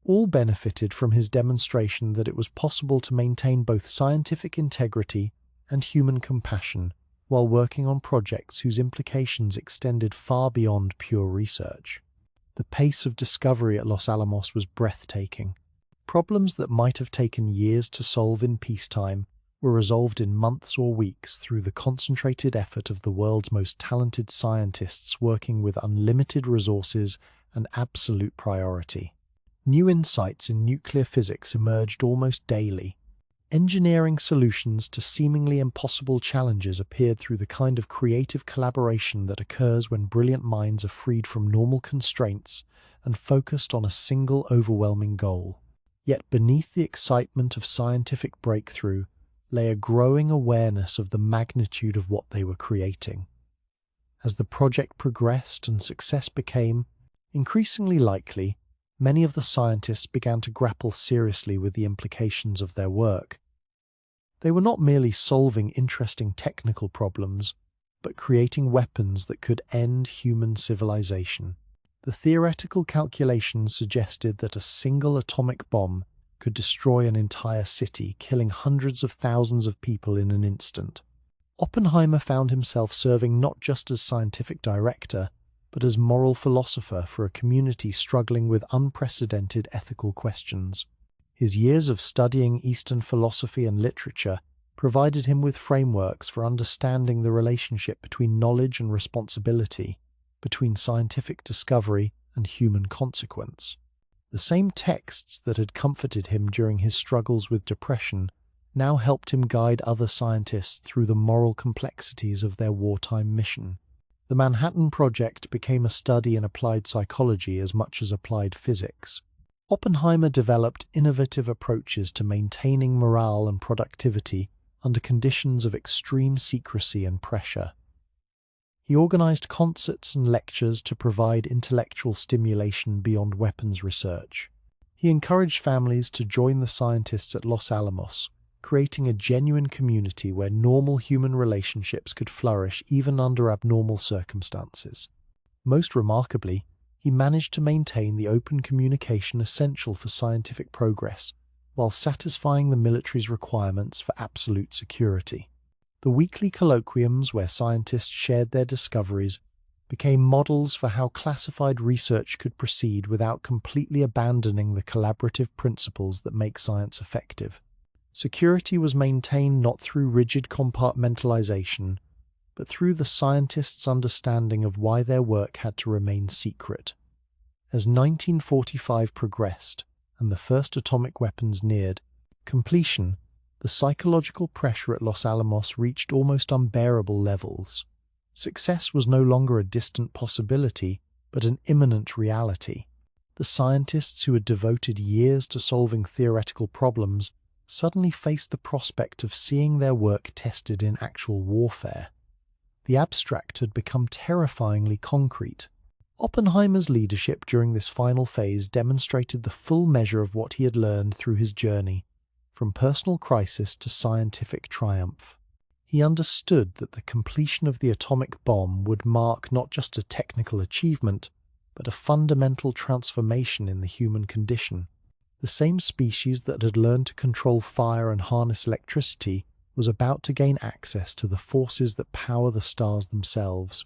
All benefited from his demonstration that it was possible to maintain both scientific integrity and human compassion while working on projects whose implications extended far beyond pure research. The pace of discovery at Los Alamos was breathtaking. Problems that might have taken years to solve in peacetime were resolved in months or weeks through the concentrated effort of the world's most talented scientists working with unlimited resources and absolute priority. New insights in nuclear physics emerged almost daily. Engineering solutions to seemingly impossible challenges appeared through the kind of creative collaboration that occurs when brilliant minds are freed from normal constraints and focused on a single overwhelming goal. Yet beneath the excitement of scientific breakthrough lay a growing awareness of the magnitude of what they were creating. As the project progressed and success became increasingly likely, many of the scientists began to grapple seriously with the implications of their work. They were not merely solving interesting technical problems, but creating weapons that could end human civilization. The theoretical calculations suggested that a single atomic bomb could destroy an entire city, killing hundreds of thousands of people in an instant. Oppenheimer found himself serving not just as scientific director, but as moral philosopher for a community struggling with unprecedented ethical questions. His years of studying Eastern philosophy and literature provided him with frameworks for understanding the relationship between knowledge and responsibility, between scientific discovery and human consequence. The same texts that had comforted him during his struggles with depression now helped him guide other scientists through the moral complexities of their wartime mission. The Manhattan Project became a study in applied psychology as much as applied physics. Oppenheimer developed innovative approaches to maintaining morale and productivity under conditions of extreme secrecy and pressure. He organized concerts and lectures to provide intellectual stimulation beyond weapons research. He encouraged families to join the scientists at Los Alamos, creating a genuine community where normal human relationships could flourish even under abnormal circumstances. Most remarkably, he managed to maintain the open communication essential for scientific progress, while satisfying the military's requirements for absolute security. The weekly colloquiums where scientists shared their discoveries became models for how classified research could proceed without completely abandoning the collaborative principles that make science effective. Security was maintained not through rigid compartmentalization, but through the scientists' understanding of why their work had to remain secret. As 1945 progressed and the first atomic weapons neared completion, the psychological pressure at Los Alamos reached almost unbearable levels. Success was no longer a distant possibility, but an imminent reality. The scientists who had devoted years to solving theoretical problems suddenly faced the prospect of seeing their work tested in actual warfare. The abstract had become terrifyingly concrete. Oppenheimer's leadership during this final phase demonstrated the full measure of what he had learned through his journey, from personal crisis to scientific triumph. He understood that the completion of the atomic bomb would mark not just a technical achievement, but a fundamental transformation in the human condition. The same species that had learned to control fire and harness electricity was about to gain access to the forces that power the stars themselves.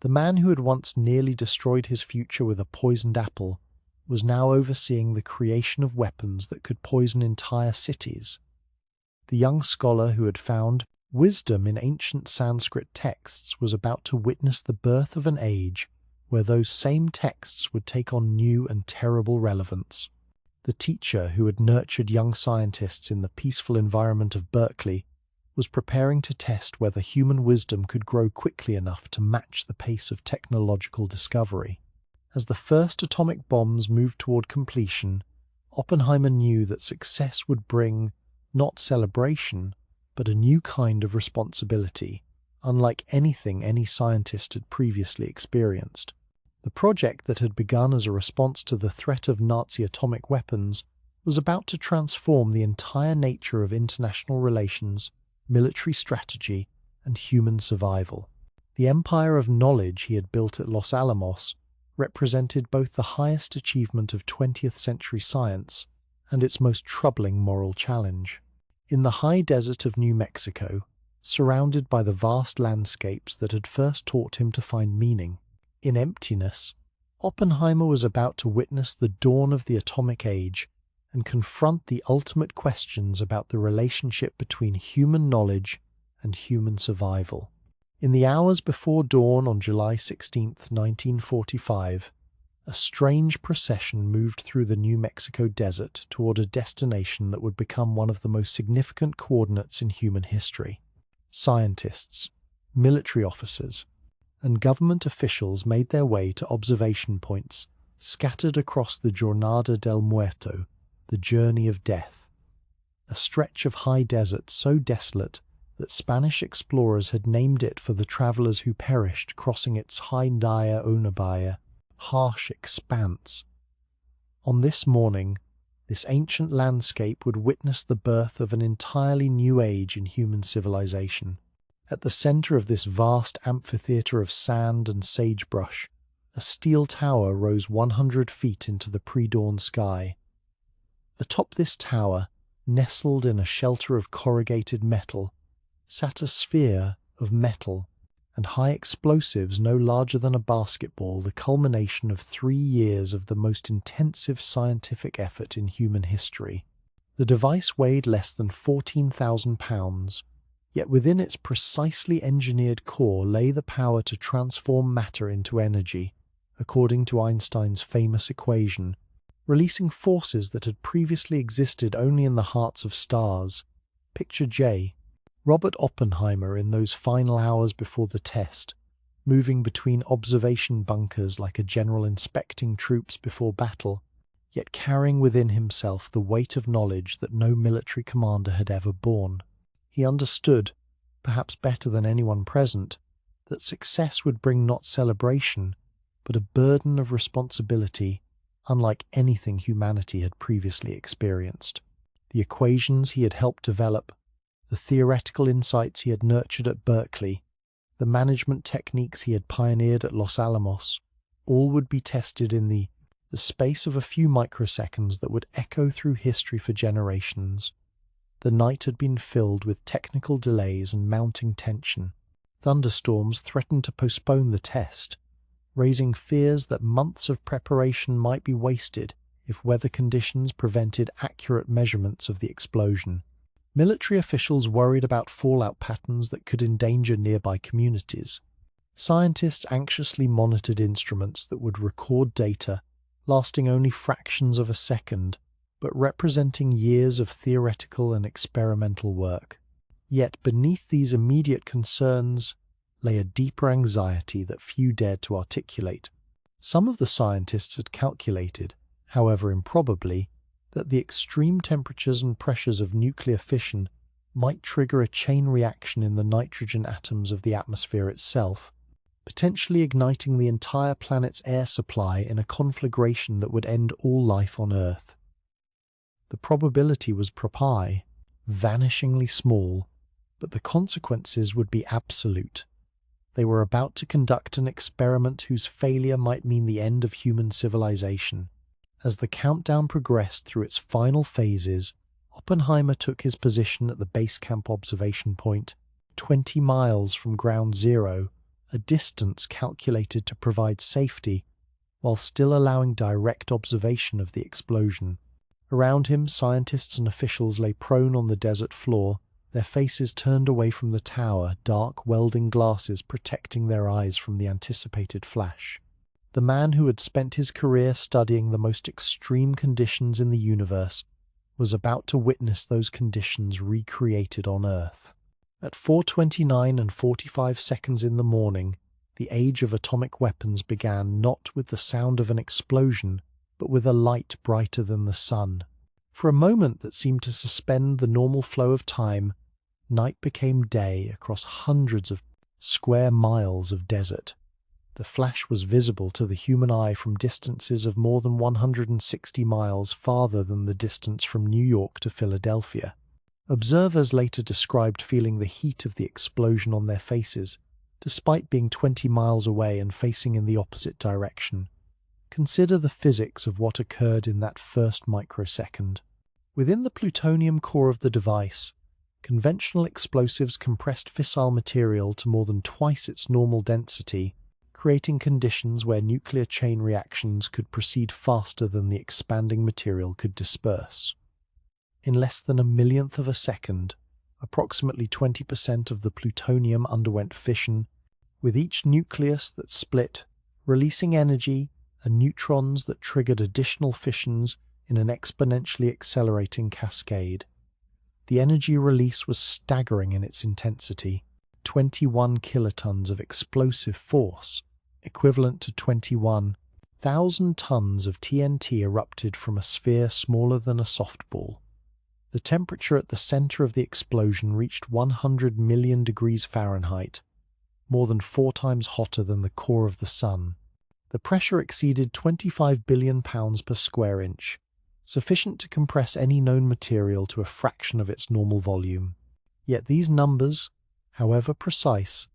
The man who had once nearly destroyed his future with a poisoned apple was now overseeing the creation of weapons that could poison entire cities. The young scholar who had found wisdom in ancient Sanskrit texts was about to witness the birth of an age where those same texts would take on new and terrible relevance. The teacher who had nurtured young scientists in the peaceful environment of Berkeley was preparing to test whether human wisdom could grow quickly enough to match the pace of technological discovery. As the first atomic bombs moved toward completion, Oppenheimer knew that success would bring not celebration, but a new kind of responsibility, unlike anything any scientist had previously experienced. The project that had begun as a response to the threat of Nazi atomic weapons was about to transform the entire nature of international relations, military strategy, and human survival. The empire of knowledge he had built at Los Alamos represented both the highest achievement of 20th century science and its most troubling moral challenge. In the high desert of New Mexico, surrounded by the vast landscapes that had first taught him to find meaning in emptiness, Oppenheimer was about to witness the dawn of the atomic age and confront the ultimate questions about the relationship between human knowledge and human survival. In the hours before dawn on July 16, 1945, a strange procession moved through the New Mexico desert toward a destination that would become one of the most significant coordinates in human history. Scientists, military officers, and government officials made their way to observation points scattered across the Jornada del Muerto, the journey of death, a stretch of high desert so desolate that Spanish explorers had named it for the travelers who perished crossing its Hindaya Onabaya, harsh expanse. On this morning, this ancient landscape would witness the birth of an entirely new age in human civilization. At the center of this vast amphitheater of sand and sagebrush, a steel tower rose 100 feet into the pre-dawn sky. Atop this tower, nestled in a shelter of corrugated metal, sat a sphere of metal, and high explosives no larger than a basketball, the culmination of 3 years of the most intensive scientific effort in human history. The device weighed less than 14,000 pounds, yet within its precisely engineered core lay the power to transform matter into energy, according to Einstein's famous equation, releasing forces that had previously existed only in the hearts of stars. Picture J. Robert Oppenheimer in those final hours before the test, moving between observation bunkers like a general inspecting troops before battle, yet carrying within himself the weight of knowledge that no military commander had ever borne. He understood, perhaps better than anyone present, that success would bring not celebration, but a burden of responsibility unlike anything humanity had previously experienced. The equations he had helped develop, the theoretical insights he had nurtured at Berkeley, the management techniques he had pioneered at Los Alamos, all would be tested in the space of a few microseconds that would echo through history for generations. The night had been filled with technical delays and mounting tension. Thunderstorms threatened to postpone the test, raising fears that months of preparation might be wasted if weather conditions prevented accurate measurements of the explosion. Military officials worried about fallout patterns that could endanger nearby communities. Scientists anxiously monitored instruments that would record data lasting only fractions of a second, but representing years of theoretical and experimental work. Yet beneath these immediate concerns lay a deeper anxiety that few dared to articulate. Some of the scientists had calculated, however improbably, that the extreme temperatures and pressures of nuclear fission might trigger a chain reaction in the nitrogen atoms of the atmosphere itself, potentially igniting the entire planet's air supply in a conflagration that would end all life on Earth. The probability was high, vanishingly small, but the consequences would be absolute. They were about to conduct an experiment whose failure might mean the end of human civilization. As the countdown progressed through its final phases, Oppenheimer took his position at the base camp observation point, 20 miles from ground zero, a distance calculated to provide safety, while still allowing direct observation of the explosion. Around him, scientists and officials lay prone on the desert floor, their faces turned away from the tower, dark welding glasses protecting their eyes from the anticipated flash. The man who had spent his career studying the most extreme conditions in the universe was about to witness those conditions recreated on Earth. At 4:29 and 45 seconds in the morning, the age of atomic weapons began not with the sound of an explosion, but with a light brighter than the sun. For a moment that seemed to suspend the normal flow of time, night became day across hundreds of square miles of desert. The flash was visible to the human eye from distances of more than 160 miles farther than the distance from New York to Philadelphia. Observers later described feeling the heat of the explosion on their faces, despite being 20 miles away and facing in the opposite direction. Consider the physics of what occurred in that first microsecond. Within the plutonium core of the device, conventional explosives compressed fissile material to more than twice its normal density, creating conditions where nuclear chain reactions could proceed faster than the expanding material could disperse. In less than a millionth of a second, approximately 20% of the plutonium underwent fission, with each nucleus that split, releasing energy and neutrons that triggered additional fissions in an exponentially accelerating cascade. The energy release was staggering in its intensity, 21 kilotons of explosive force, equivalent to 21,000 tons of TNT erupted from a sphere smaller than a softball. The temperature at the center of the explosion reached 100 million degrees Fahrenheit, more than 4 times hotter than the core of the sun. The pressure exceeded 25 billion pounds per square inch, sufficient to compress any known material to a fraction of its normal volume. Yet these numbers, however precise,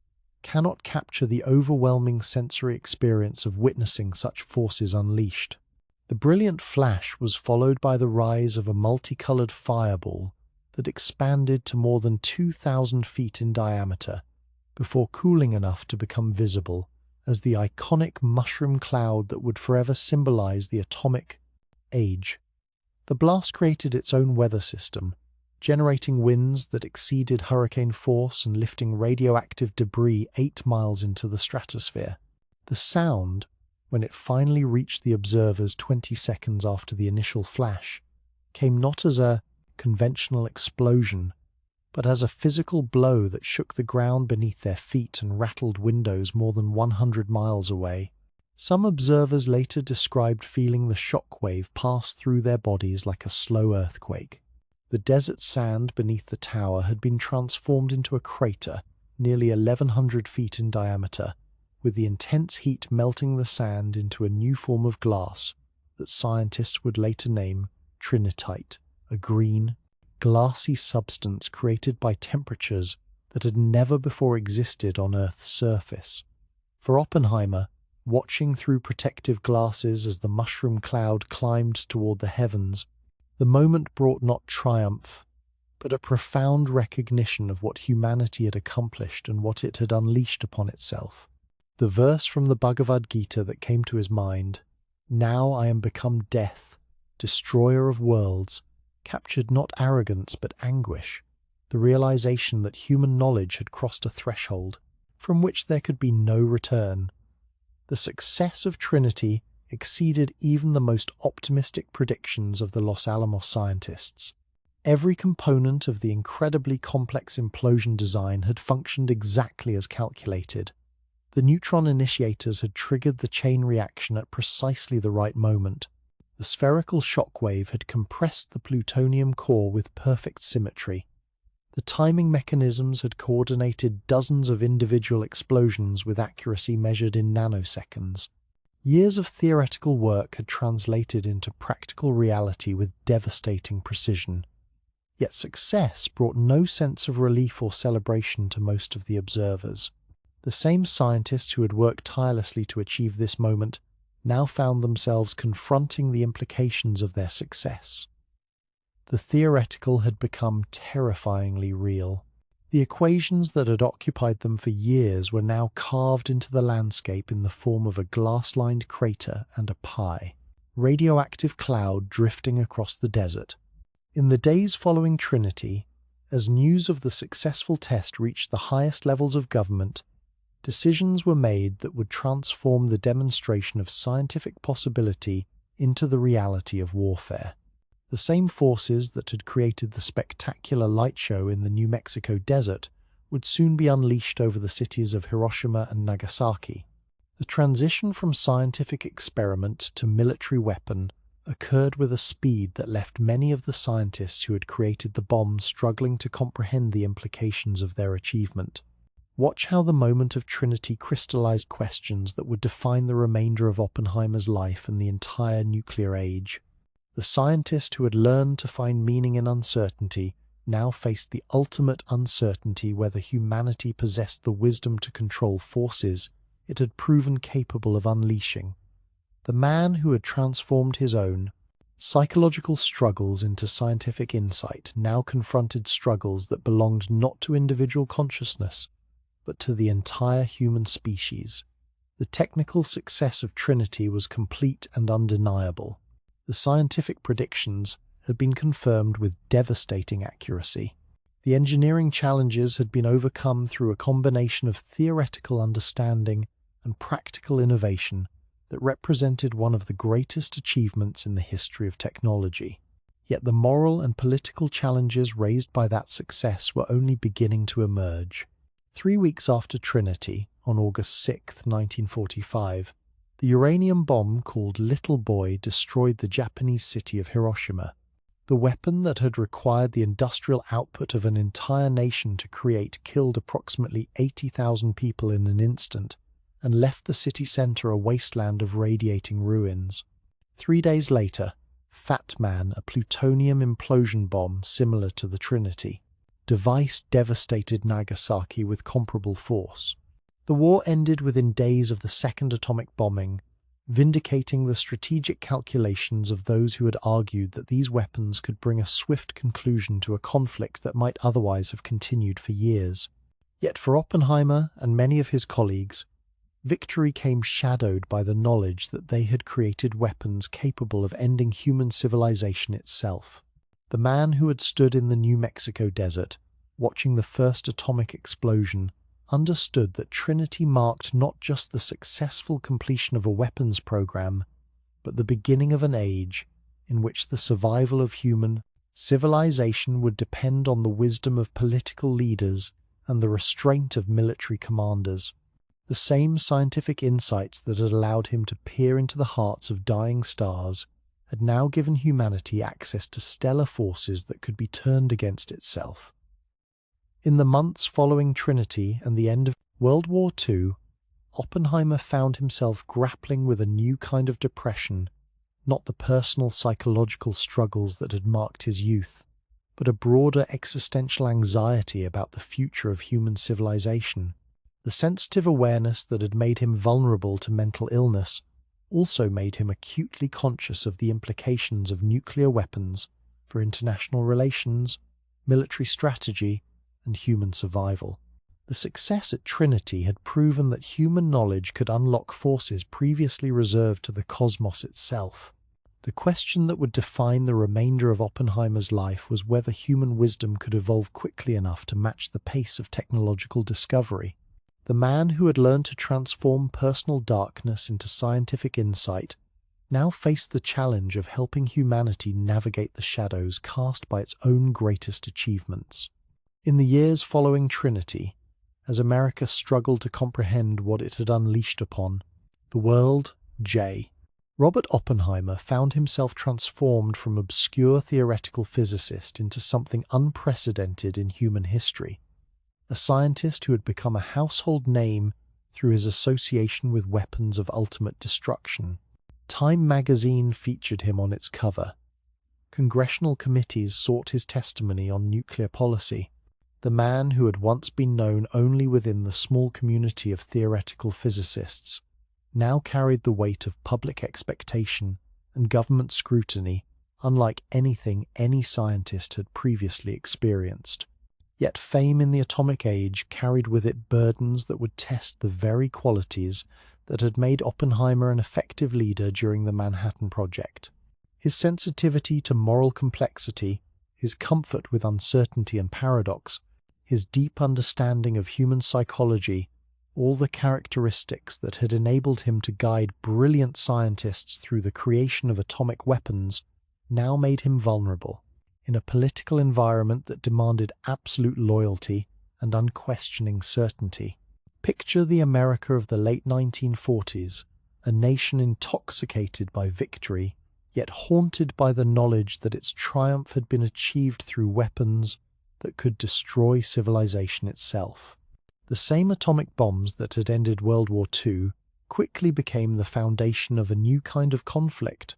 cannot capture the overwhelming sensory experience of witnessing such forces unleashed. The brilliant flash was followed by the rise of a multicolored fireball that expanded to more than 2,000 feet in diameter, before cooling enough to become visible as the iconic mushroom cloud that would forever symbolize the atomic age. The blast created its own weather system, generating winds that exceeded hurricane force and lifting radioactive debris 8 miles into the stratosphere. The sound, when it finally reached the observers 20 seconds after the initial flash, came not as a conventional explosion, but as a physical blow that shook the ground beneath their feet and rattled windows more than 100 miles away. Some observers later described feeling the shock wave pass through their bodies like a slow earthquake. The desert sand beneath the tower had been transformed into a crater nearly 1,100 feet in diameter, with the intense heat melting the sand into a new form of glass that scientists would later name trinitite, a green, glassy substance created by temperatures that had never before existed on Earth's surface. For Oppenheimer, watching through protective glasses as the mushroom cloud climbed toward the heavens, the moment brought not triumph, but a profound recognition of what humanity had accomplished and what it had unleashed upon itself. The verse from the Bhagavad Gita that came to his mind, "Now I am become death, destroyer of worlds," captured not arrogance but anguish, the realization that human knowledge had crossed a threshold from which there could be no return. The success of Trinity exceeded even the most optimistic predictions of the Los Alamos scientists. Every component of the incredibly complex implosion design had functioned exactly as calculated. The neutron initiators had triggered the chain reaction at precisely the right moment. The spherical shock wave had compressed the plutonium core with perfect symmetry. The timing mechanisms had coordinated dozens of individual explosions with accuracy measured in nanoseconds. Years of theoretical work had translated into practical reality with devastating precision. Yet success brought no sense of relief or celebration to most of the observers. The same scientists who had worked tirelessly to achieve this moment now found themselves confronting the implications of their success. The theoretical had become terrifyingly real. The equations that had occupied them for years were now carved into the landscape in the form of a glass-lined crater and a pie, radioactive cloud drifting across the desert. In the days following Trinity, as news of the successful test reached the highest levels of government, decisions were made that would transform the demonstration of scientific possibility into the reality of warfare. The same forces that had created the spectacular light show in the New Mexico desert would soon be unleashed over the cities of Hiroshima and Nagasaki. The transition from scientific experiment to military weapon occurred with a speed that left many of the scientists who had created the bomb struggling to comprehend the implications of their achievement. Watch how the moment of Trinity crystallized questions that would define the remainder of Oppenheimer's life and the entire nuclear age. The scientist who had learned to find meaning in uncertainty now faced the ultimate uncertainty whether humanity possessed the wisdom to control forces it had proven capable of unleashing. The man who had transformed his own psychological struggles into scientific insight now confronted struggles that belonged not to individual consciousness, but to the entire human species. The technical success of Trinity was complete and undeniable. The scientific predictions had been confirmed with devastating accuracy. The engineering challenges had been overcome through a combination of theoretical understanding and practical innovation that represented one of the greatest achievements in the history of technology. Yet the moral and political challenges raised by that success were only beginning to emerge. 3 weeks after Trinity, on August 6, 1945, the uranium bomb called Little Boy destroyed the Japanese city of Hiroshima. The weapon that had required the industrial output of an entire nation to create killed approximately 80,000 people in an instant and left the city center a wasteland of radiating ruins. 3 days later, Fat Man, a plutonium implosion bomb similar to the Trinity, device devastated Nagasaki with comparable force. The war ended within days of the second atomic bombing, vindicating the strategic calculations of those who had argued that these weapons could bring a swift conclusion to a conflict that might otherwise have continued for years. Yet for Oppenheimer and many of his colleagues, victory came shadowed by the knowledge that they had created weapons capable of ending human civilization itself. The man who had stood in the New Mexico desert, watching the first atomic explosion, understood that Trinity marked not just the successful completion of a weapons program, but the beginning of an age in which the survival of human civilization would depend on the wisdom of political leaders and the restraint of military commanders. The same scientific insights that had allowed him to peer into the hearts of dying stars had now given humanity access to stellar forces that could be turned against itself. In the months following Trinity and the end of World War II, Oppenheimer found himself grappling with a new kind of depression, not the personal psychological struggles that had marked his youth, but a broader existential anxiety about the future of human civilization. The sensitive awareness that had made him vulnerable to mental illness also made him acutely conscious of the implications of nuclear weapons for international relations, military strategy, and human survival. The success at Trinity had proven that human knowledge could unlock forces previously reserved to the cosmos itself. The question that would define the remainder of Oppenheimer's life was whether human wisdom could evolve quickly enough to match the pace of technological discovery. The man who had learned to transform personal darkness into scientific insight now faced the challenge of helping humanity navigate the shadows cast by its own greatest achievements. In the years following Trinity, as America struggled to comprehend what it had unleashed upon the world, Robert Oppenheimer found himself transformed from obscure theoretical physicist into something unprecedented in human history, a scientist who had become a household name through his association with weapons of ultimate destruction. Time magazine featured him on its cover. Congressional committees sought his testimony on nuclear policy. The man who had once been known only within the small community of theoretical physicists now carried the weight of public expectation and government scrutiny unlike anything any scientist had previously experienced. Yet fame in the atomic age carried with it burdens that would test the very qualities that had made Oppenheimer an effective leader during the Manhattan Project. His sensitivity to moral complexity, his comfort with uncertainty and paradox, his deep understanding of human psychology, all the characteristics that had enabled him to guide brilliant scientists through the creation of atomic weapons, now made him vulnerable. In a political environment that demanded absolute loyalty and unquestioning certainty. Picture the America of the late 1940s, a nation intoxicated by victory, yet haunted by the knowledge that its triumph had been achieved through weapons that could destroy civilization itself. The same atomic bombs that had ended World War II quickly became the foundation of a new kind of conflict,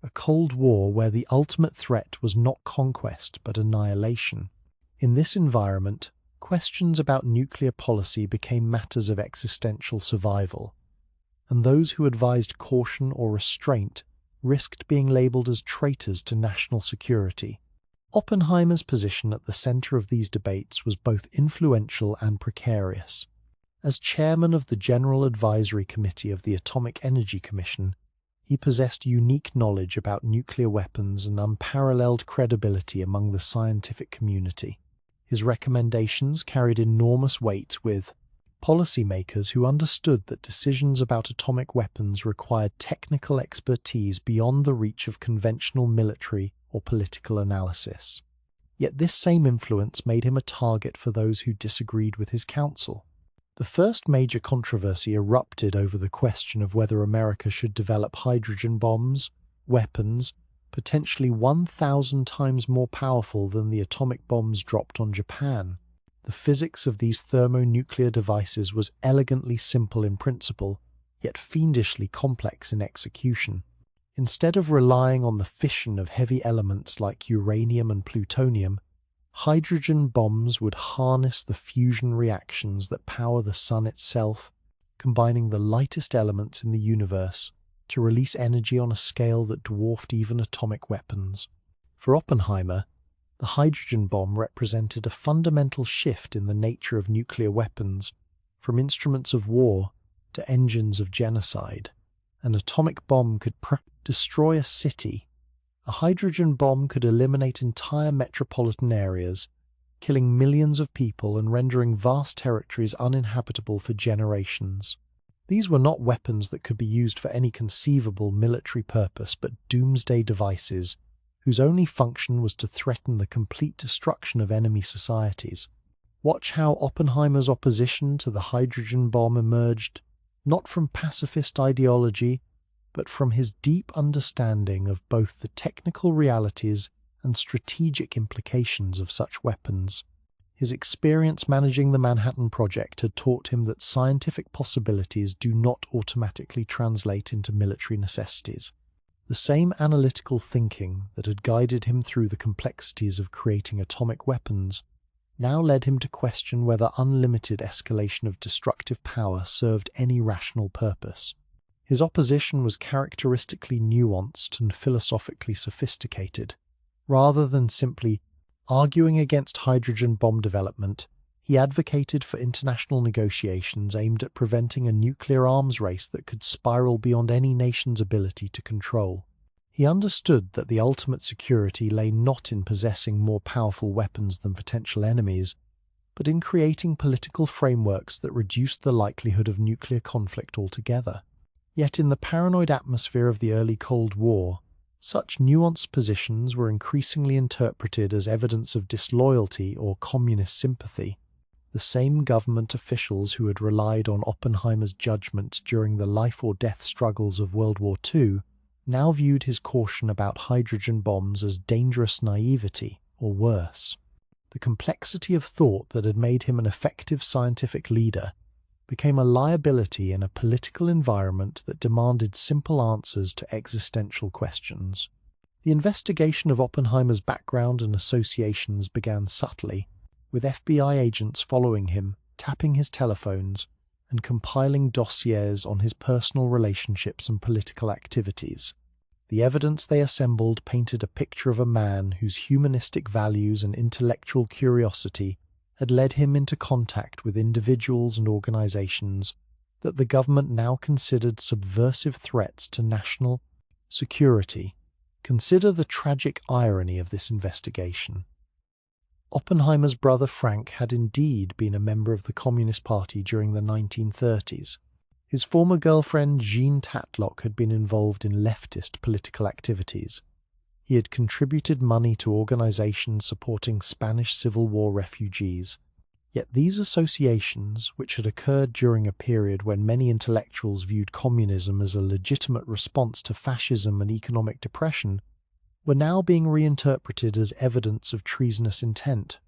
a Cold War where the ultimate threat was not conquest but annihilation. In this environment, questions about nuclear policy became matters of existential survival, and those who advised caution or restraint risked being labeled as traitors to national security. Oppenheimer's position at the center of these debates was both influential and precarious. As chairman of the General Advisory Committee of the Atomic Energy Commission, he possessed unique knowledge about nuclear weapons and unparalleled credibility among the scientific community. His recommendations carried enormous weight with policymakers who understood that decisions about atomic weapons required technical expertise beyond the reach of conventional military or political analysis. Yet this same influence made him a target for those who disagreed with his counsel. The first major controversy erupted over the question of whether America should develop hydrogen bombs, weapons, potentially 1,000 times more powerful than the atomic bombs dropped on Japan. The physics of these thermonuclear devices was elegantly simple in principle, yet fiendishly complex in execution. Instead of relying on the fission of heavy elements like uranium and plutonium, hydrogen bombs would harness the fusion reactions that power the sun itself, combining the lightest elements in the universe to release energy on a scale that dwarfed even atomic weapons. For Oppenheimer, The hydrogen bomb represented a fundamental shift in the nature of nuclear weapons, from instruments of war to engines of genocide. An atomic bomb could destroy a city. A hydrogen bomb could eliminate entire metropolitan areas, killing millions of people and rendering vast territories uninhabitable for generations. These were not weapons that could be used for any conceivable military purpose, but doomsday devices whose only function was to threaten the complete destruction of enemy societies. Watch how Oppenheimer's opposition to the hydrogen bomb emerged not from pacifist ideology, but from his deep understanding of both the technical realities and strategic implications of such weapons. His experience managing the Manhattan Project had taught him that scientific possibilities do not automatically translate into military necessities. The same analytical thinking that had guided him through the complexities of creating atomic weapons now led him to question whether unlimited escalation of destructive power served any rational purpose. His opposition was characteristically nuanced and philosophically sophisticated. Rather than simply arguing against hydrogen bomb development, he advocated for international negotiations aimed at preventing a nuclear arms race that could spiral beyond any nation's ability to control. He understood that the ultimate security lay not in possessing more powerful weapons than potential enemies, but in creating political frameworks that reduced the likelihood of nuclear conflict altogether. Yet in the paranoid atmosphere of the early Cold War, such nuanced positions were increasingly interpreted as evidence of disloyalty or communist sympathy. The same government officials who had relied on Oppenheimer's judgment during the life-or-death struggles of World War II now viewed his caution about hydrogen bombs as dangerous naivety, or worse. The complexity of thought that had made him an effective scientific leader became a liability in a political environment that demanded simple answers to existential questions. The investigation of Oppenheimer's background and associations began subtly, with FBI agents following him, tapping his telephones, and compiling dossiers on his personal relationships and political activities. The evidence they assembled painted a picture of a man whose humanistic values and intellectual curiosity had led him into contact with individuals and organizations that the government now considered subversive threats to national security. Consider the tragic irony of this investigation. Oppenheimer's brother Frank had indeed been a member of the Communist Party during the 1930s. His former girlfriend Jean Tatlock had been involved in leftist political activities. He had contributed money to organizations supporting Spanish Civil War refugees. Yet these associations, which had occurred during a period when many intellectuals viewed communism as a legitimate response to fascism and economic depression, were now being reinterpreted as evidence of treasonous intent.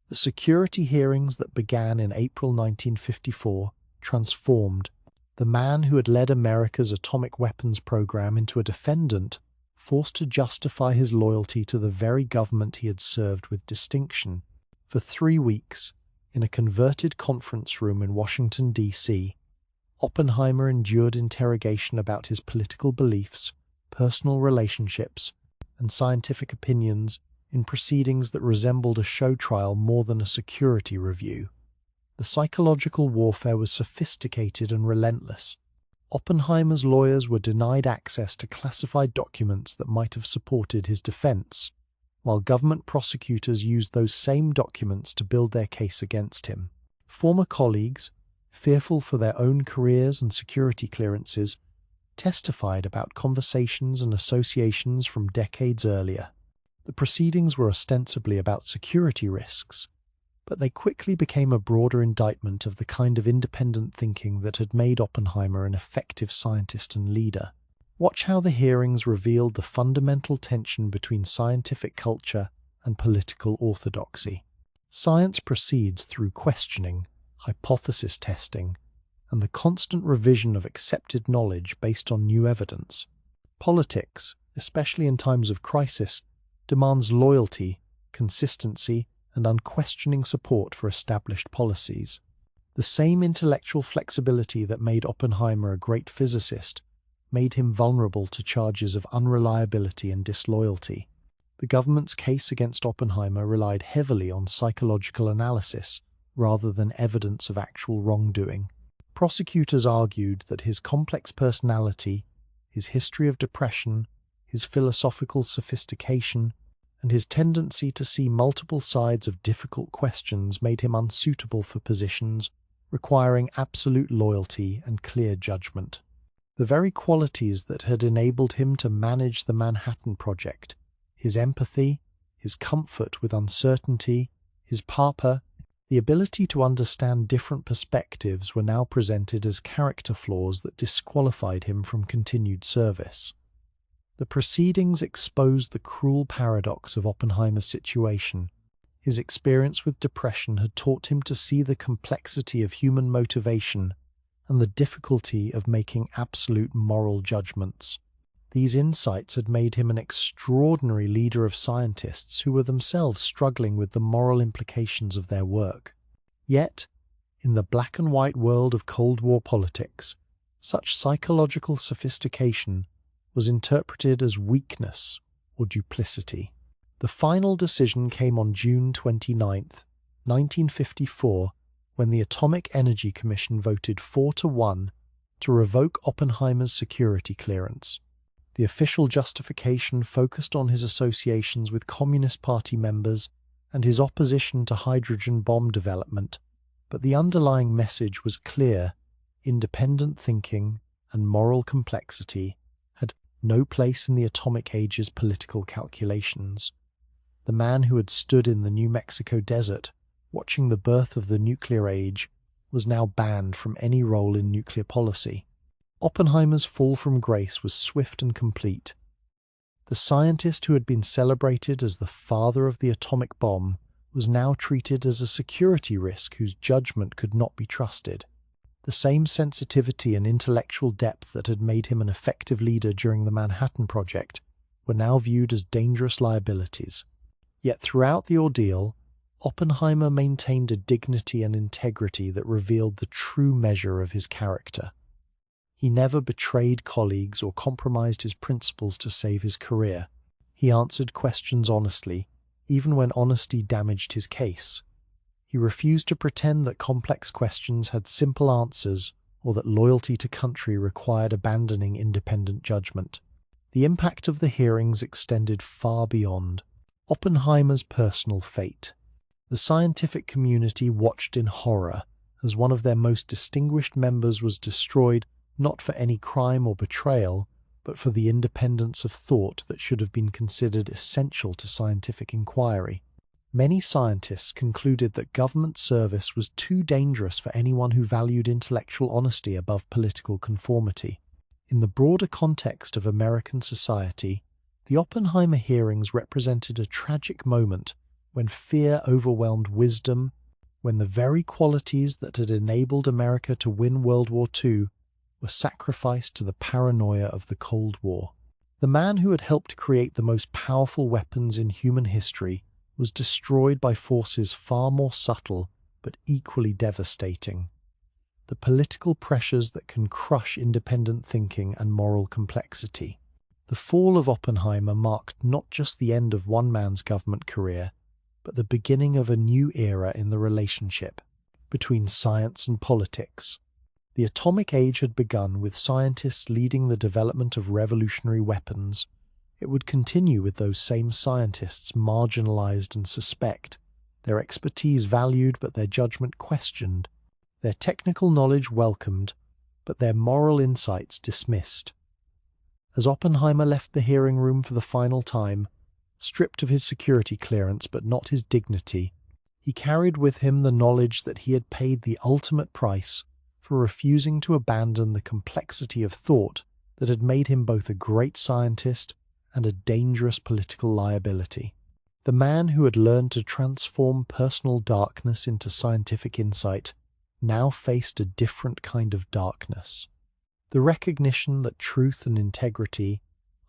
The security hearings that began in April 1954 transformed the man who had led America's atomic weapons program into a defendant, forced to justify his loyalty to the very government he had served with distinction. For 3 weeks, in a converted conference room in Washington, D.C., Oppenheimer endured interrogation about his political beliefs, personal relationships, and scientific opinions in proceedings that resembled a show trial more than a security review. The psychological warfare was sophisticated and relentless. Oppenheimer's lawyers were denied access to classified documents that might have supported his defense, while government prosecutors used those same documents to build their case against him. Former colleagues, fearful for their own careers and security clearances, testified about conversations and associations from decades earlier. The proceedings were ostensibly about security risks, but they quickly became a broader indictment of the kind of independent thinking that had made Oppenheimer an effective scientist and leader. Watch how the hearings revealed the fundamental tension between scientific culture and political orthodoxy. Science proceeds through questioning, hypothesis testing, and the constant revision of accepted knowledge based on new evidence. Politics, especially in times of crisis, demands loyalty, consistency, and unquestioning support for established policies. The same intellectual flexibility that made Oppenheimer a great physicist made him vulnerable to charges of unreliability and disloyalty. The government's case against Oppenheimer relied heavily on psychological analysis rather than evidence of actual wrongdoing. Prosecutors argued that his complex personality, his history of depression, his philosophical sophistication, and his tendency to see multiple sides of difficult questions made him unsuitable for positions requiring absolute loyalty and clear judgment. The very qualities that had enabled him to manage the Manhattan Project, his empathy, his comfort with uncertainty, his papa, the ability to understand different perspectives, were now presented as character flaws that disqualified him from continued service. The proceedings exposed the cruel paradox of Oppenheimer's situation. His experience with depression had taught him to see the complexity of human motivation and the difficulty of making absolute moral judgments. These insights had made him an extraordinary leader of scientists who were themselves struggling with the moral implications of their work. Yet, in the black and white world of Cold War politics, such psychological sophistication was interpreted as weakness or duplicity. The final decision came on June 29, 1954, when the Atomic Energy Commission voted 4-1 to revoke Oppenheimer's security clearance. The official justification focused on his associations with Communist Party members and his opposition to hydrogen bomb development, but the underlying message was clear: independent thinking and moral complexity had no place in the atomic age's political calculations. The man who had stood in the New Mexico desert, watching the birth of the nuclear age, was now banned from any role in nuclear policy. Oppenheimer's fall from grace was swift and complete. The scientist who had been celebrated as the father of the atomic bomb was now treated as a security risk whose judgment could not be trusted. The same sensitivity and intellectual depth that had made him an effective leader during the Manhattan Project were now viewed as dangerous liabilities. Yet throughout the ordeal, Oppenheimer maintained a dignity and integrity that revealed the true measure of his character. He never betrayed colleagues or compromised his principles to save his career. He answered questions honestly, even when honesty damaged his case. He refused to pretend that complex questions had simple answers or that loyalty to country required abandoning independent judgment. The impact of the hearings extended far beyond Oppenheimer's personal fate. The scientific community watched in horror as one of their most distinguished members was destroyed, not for any crime or betrayal, but for the independence of thought that should have been considered essential to scientific inquiry. Many scientists concluded that government service was too dangerous for anyone who valued intellectual honesty above political conformity. In the broader context of American society, the Oppenheimer hearings represented a tragic moment when fear overwhelmed wisdom, when the very qualities that had enabled America to win World War II were sacrificed to the paranoia of the Cold War. The man who had helped create the most powerful weapons in human history was destroyed by forces far more subtle but equally devastating: the political pressures that can crush independent thinking and moral complexity. The fall of Oppenheimer marked not just the end of one man's government career, but the beginning of a new era in the relationship between science and politics. The atomic age had begun with scientists leading the development of revolutionary weapons. It would continue with those same scientists marginalized and suspect, their expertise valued but their judgment questioned, their technical knowledge welcomed but their moral insights dismissed. As Oppenheimer left the hearing room for the final time, stripped of his security clearance but not his dignity, he carried with him the knowledge that he had paid the ultimate price for refusing to abandon the complexity of thought that had made him both a great scientist and a dangerous political liability. The man who had learned to transform personal darkness into scientific insight now faced a different kind of darkness: the recognition that truth and integrity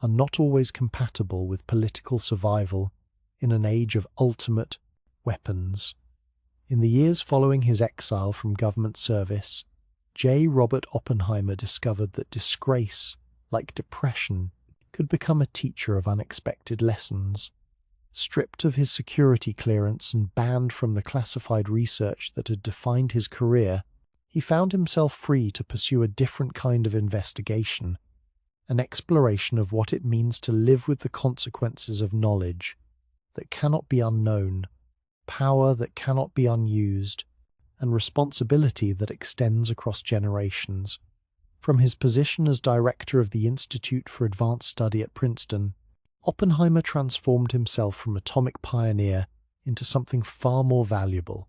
are not always compatible with political survival in an age of ultimate weapons. In the years following his exile from government service, J. Robert Oppenheimer discovered that disgrace, like depression, could become a teacher of unexpected lessons. Stripped of his security clearance and banned from the classified research that had defined his career, he found himself free to pursue a different kind of investigation, an exploration of what it means to live with the consequences of knowledge that cannot be unknown, power that cannot be unused, and responsibility that extends across generations. From his position as director of the Institute for Advanced Study at Princeton, Oppenheimer transformed himself from atomic pioneer into something far more valuable,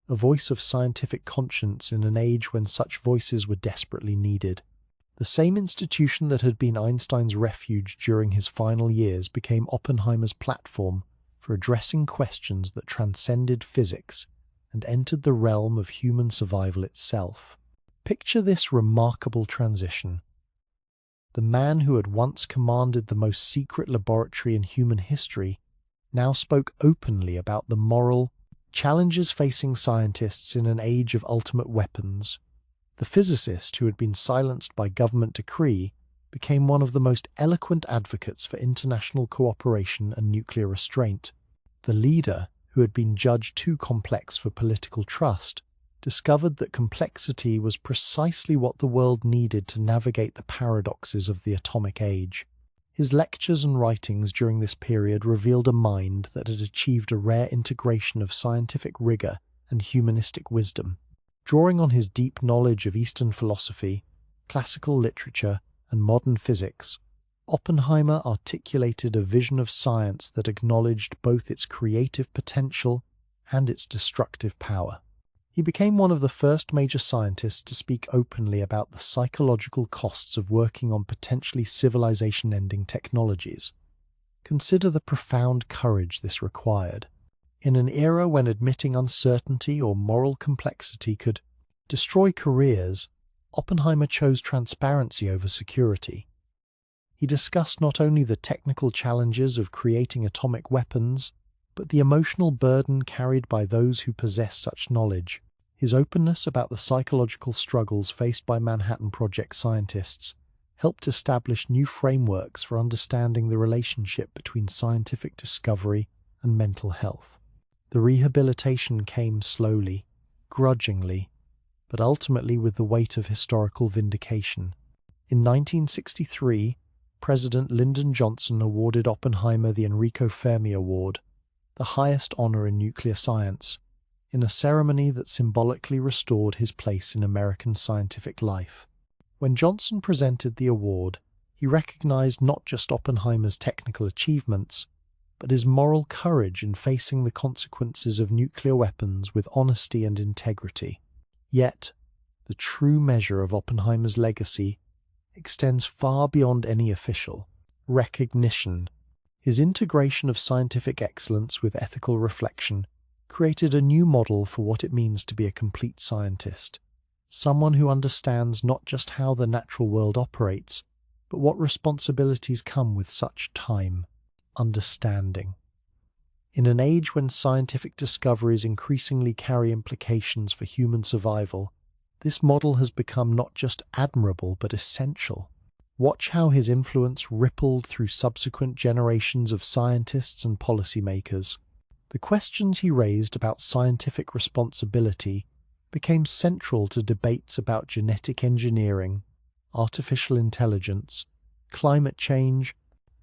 a voice of scientific conscience in an age when such voices were desperately needed. The same institution that had been Einstein's refuge during his final years became Oppenheimer's platform for addressing questions that transcended physics and entered the realm of human survival itself. Picture this remarkable transition. The man who had once commanded the most secret laboratory in human history now spoke openly about the moral challenges facing scientists in an age of ultimate weapons. The physicist who had been silenced by government decree became one of the most eloquent advocates for international cooperation and nuclear restraint. The leader, who had been judged too complex for political trust, discovered that complexity was precisely what the world needed to navigate the paradoxes of the atomic age. His lectures and writings during this period revealed a mind that had achieved a rare integration of scientific rigor and humanistic wisdom. Drawing on his deep knowledge of Eastern philosophy, classical literature, and modern physics, Oppenheimer articulated a vision of science that acknowledged both its creative potential and its destructive power. He became one of the first major scientists to speak openly about the psychological costs of working on potentially civilization-ending technologies. Consider the profound courage this required. In an era when admitting uncertainty or moral complexity could destroy careers, Oppenheimer chose transparency over security. He discussed not only the technical challenges of creating atomic weapons, but the emotional burden carried by those who possess such knowledge. His openness about the psychological struggles faced by Manhattan Project scientists helped establish new frameworks for understanding the relationship between scientific discovery and mental health. The rehabilitation came slowly, grudgingly, but ultimately with the weight of historical vindication. In 1963, President Lyndon Johnson awarded Oppenheimer the Enrico Fermi Award, the highest honor in nuclear science, in a ceremony that symbolically restored his place in American scientific life. When Johnson presented the award, he recognized not just Oppenheimer's technical achievements, but his moral courage in facing the consequences of nuclear weapons with honesty and integrity. Yet, the true measure of Oppenheimer's legacy extends far beyond any official recognition. His integration of scientific excellence with ethical reflection created a new model for what it means to be a complete scientist, someone who understands not just how the natural world operates, but what responsibilities come with such time, understanding. In an age when scientific discoveries increasingly carry implications for human survival, this model has become not just admirable but essential. Watch how his influence rippled through subsequent generations of scientists and policymakers. The questions he raised about scientific responsibility became central to debates about genetic engineering, artificial intelligence, climate change,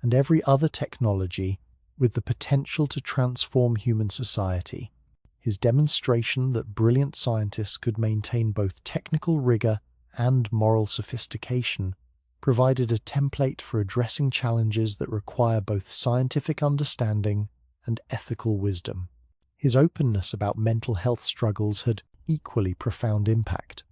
and every other technology with the potential to transform human society. His demonstration that brilliant scientists could maintain both technical rigor and moral sophistication provided a template for addressing challenges that require both scientific understanding and ethical wisdom. His openness about mental health struggles had equally profound impact.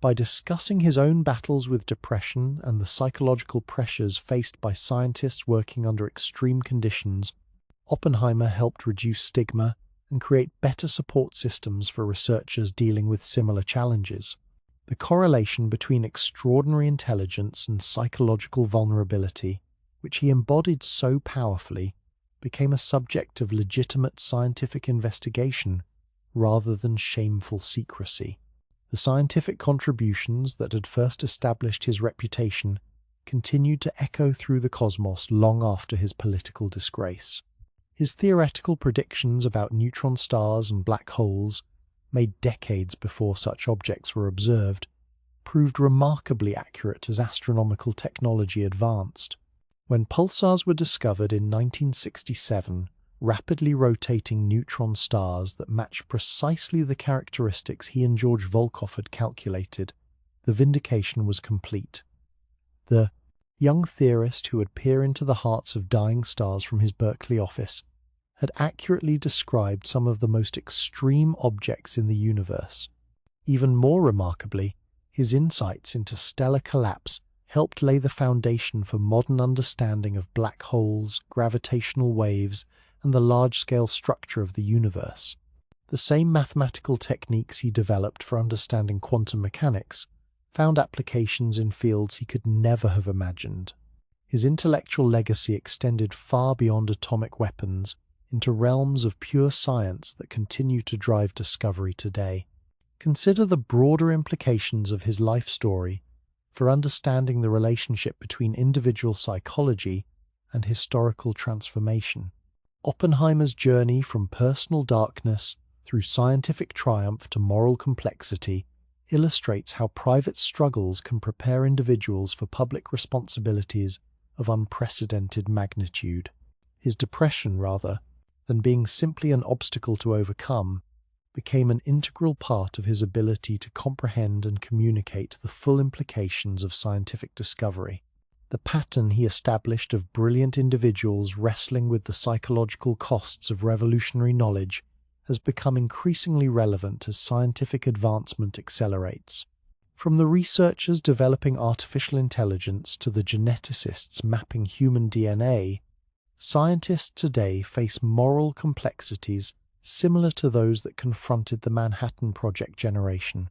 By discussing his own battles with depression and the psychological pressures faced by scientists working under extreme conditions, Oppenheimer helped reduce stigma and create better support systems for researchers dealing with similar challenges. The correlation between extraordinary intelligence and psychological vulnerability, which he embodied so powerfully, became a subject of legitimate scientific investigation rather than shameful secrecy. The scientific contributions that had first established his reputation continued to echo through the cosmos long after his political disgrace. His theoretical predictions about neutron stars and black holes, made decades before such objects were observed, proved remarkably accurate as astronomical technology advanced. When pulsars were discovered in 1967, rapidly rotating neutron stars that matched precisely the characteristics he and George Volkoff had calculated, the vindication was complete. The young theorist who would peer into the hearts of dying stars from his Berkeley office had accurately described some of the most extreme objects in the universe. Even more remarkably, his insights into stellar collapse helped lay the foundation for modern understanding of black holes, gravitational waves, and the large-scale structure of the universe. The same mathematical techniques he developed for understanding quantum mechanics found applications in fields he could never have imagined. His intellectual legacy extended far beyond atomic weapons into realms of pure science that continue to drive discovery today. Consider the broader implications of his life story for understanding the relationship between individual psychology and historical transformation. Oppenheimer's journey from personal darkness through scientific triumph to moral complexity illustrates how private struggles can prepare individuals for public responsibilities of unprecedented magnitude. His depression, rather than being simply an obstacle to overcome, became an integral part of his ability to comprehend and communicate the full implications of scientific discovery. The pattern he established of brilliant individuals wrestling with the psychological costs of revolutionary knowledge has become increasingly relevant as scientific advancement accelerates. From the researchers developing artificial intelligence to the geneticists mapping human DNA, scientists today face moral complexities similar to those that confronted the Manhattan Project generation.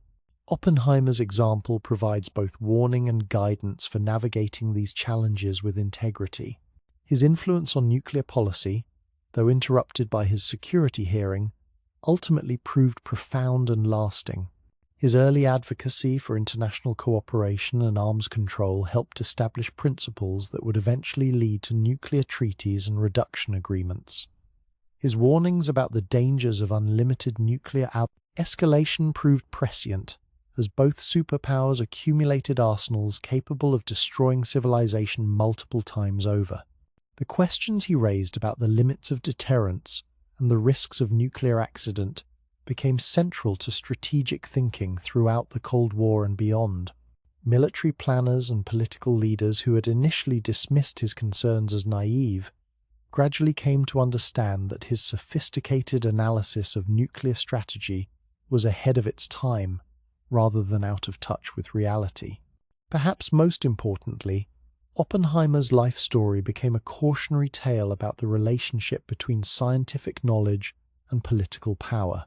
Oppenheimer's example provides both warning and guidance for navigating these challenges with integrity. His influence on nuclear policy, though interrupted by his security hearing, ultimately proved profound and lasting. His early advocacy for international cooperation and arms control helped establish principles that would eventually lead to nuclear treaties and reduction agreements. His warnings about the dangers of unlimited nuclear escalation proved prescient, as both superpowers accumulated arsenals capable of destroying civilization multiple times over. The questions he raised about the limits of deterrence and the risks of nuclear accident became central to strategic thinking throughout the Cold War and beyond. Military planners and political leaders who had initially dismissed his concerns as naive gradually came to understand that his sophisticated analysis of nuclear strategy was ahead of its time, rather than out of touch with reality. Perhaps most importantly, Oppenheimer's life story became a cautionary tale about the relationship between scientific knowledge and political power.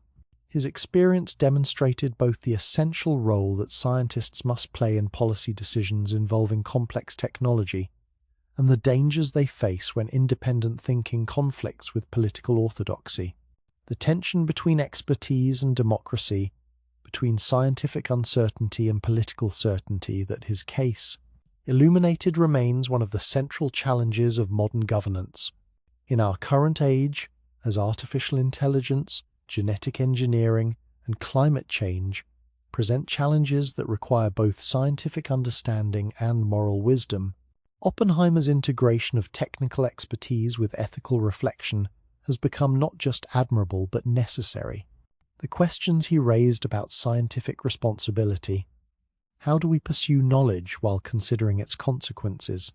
His experience demonstrated both the essential role that scientists must play in policy decisions involving complex technology and the dangers they face when independent thinking conflicts with political orthodoxy. The tension between expertise and democracy, between scientific uncertainty and political certainty that his case illuminated remains one of the central challenges of modern governance. In our current age, as artificial intelligence, genetic engineering, and climate change present challenges that require both scientific understanding and moral wisdom, Oppenheimer's integration of technical expertise with ethical reflection has become not just admirable but necessary. The questions he raised about scientific responsibility. How do we pursue knowledge while considering its consequences?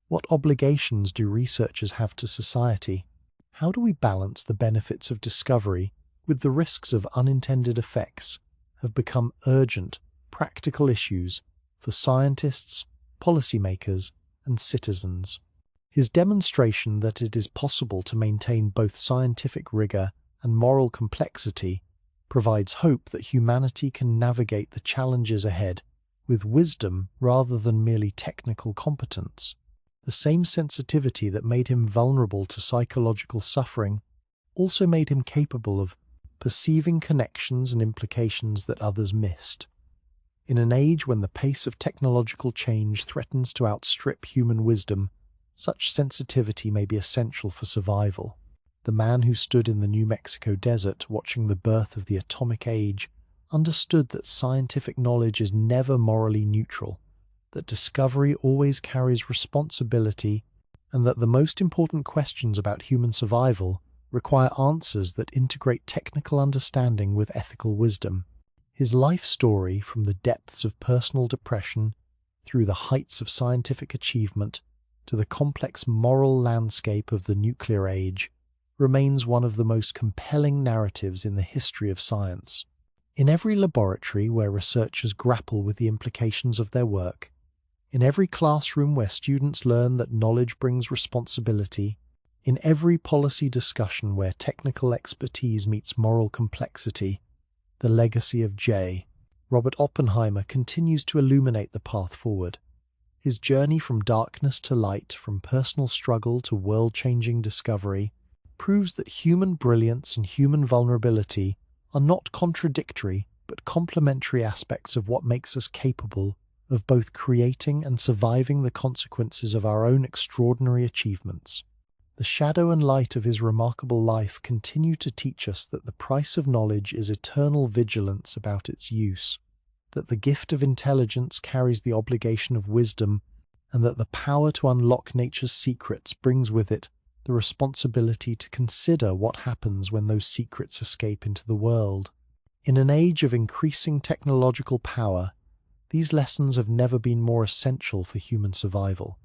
What obligations do researchers have to society? How do we balance the benefits of discovery with the risks of unintended effects have become urgent, practical issues for scientists, policymakers, and citizens. His demonstration that it is possible to maintain both scientific rigor and moral complexity provides hope that humanity can navigate the challenges ahead with wisdom rather than merely technical competence. The same sensitivity that made him vulnerable to psychological suffering also made him capable of perceiving connections and implications that others missed. In an age when the pace of technological change threatens to outstrip human wisdom, such sensitivity may be essential for survival. The man who stood in the New Mexico desert watching the birth of the atomic age understood that scientific knowledge is never morally neutral, that discovery always carries responsibility, and that the most important questions about human survival require answers that integrate technical understanding with ethical wisdom. His life story, from the depths of personal depression through the heights of scientific achievement to the complex moral landscape of the nuclear age, remains one of the most compelling narratives in the history of science. In every laboratory where researchers grapple with the implications of their work, in every classroom where students learn that knowledge brings responsibility, in every policy discussion where technical expertise meets moral complexity, the legacy of Robert Oppenheimer continues to illuminate the path forward. His journey from darkness to light, from personal struggle to world-changing discovery, proves that human brilliance and human vulnerability are not contradictory but complementary aspects of what makes us capable of both creating and surviving the consequences of our own extraordinary achievements. The shadow and light of his remarkable life continue to teach us that the price of knowledge is eternal vigilance about its use, that the gift of intelligence carries the obligation of wisdom, and that the power to unlock nature's secrets brings with it the responsibility to consider what happens when those secrets escape into the world. In an age of increasing technological power, these lessons have never been more essential for human survival.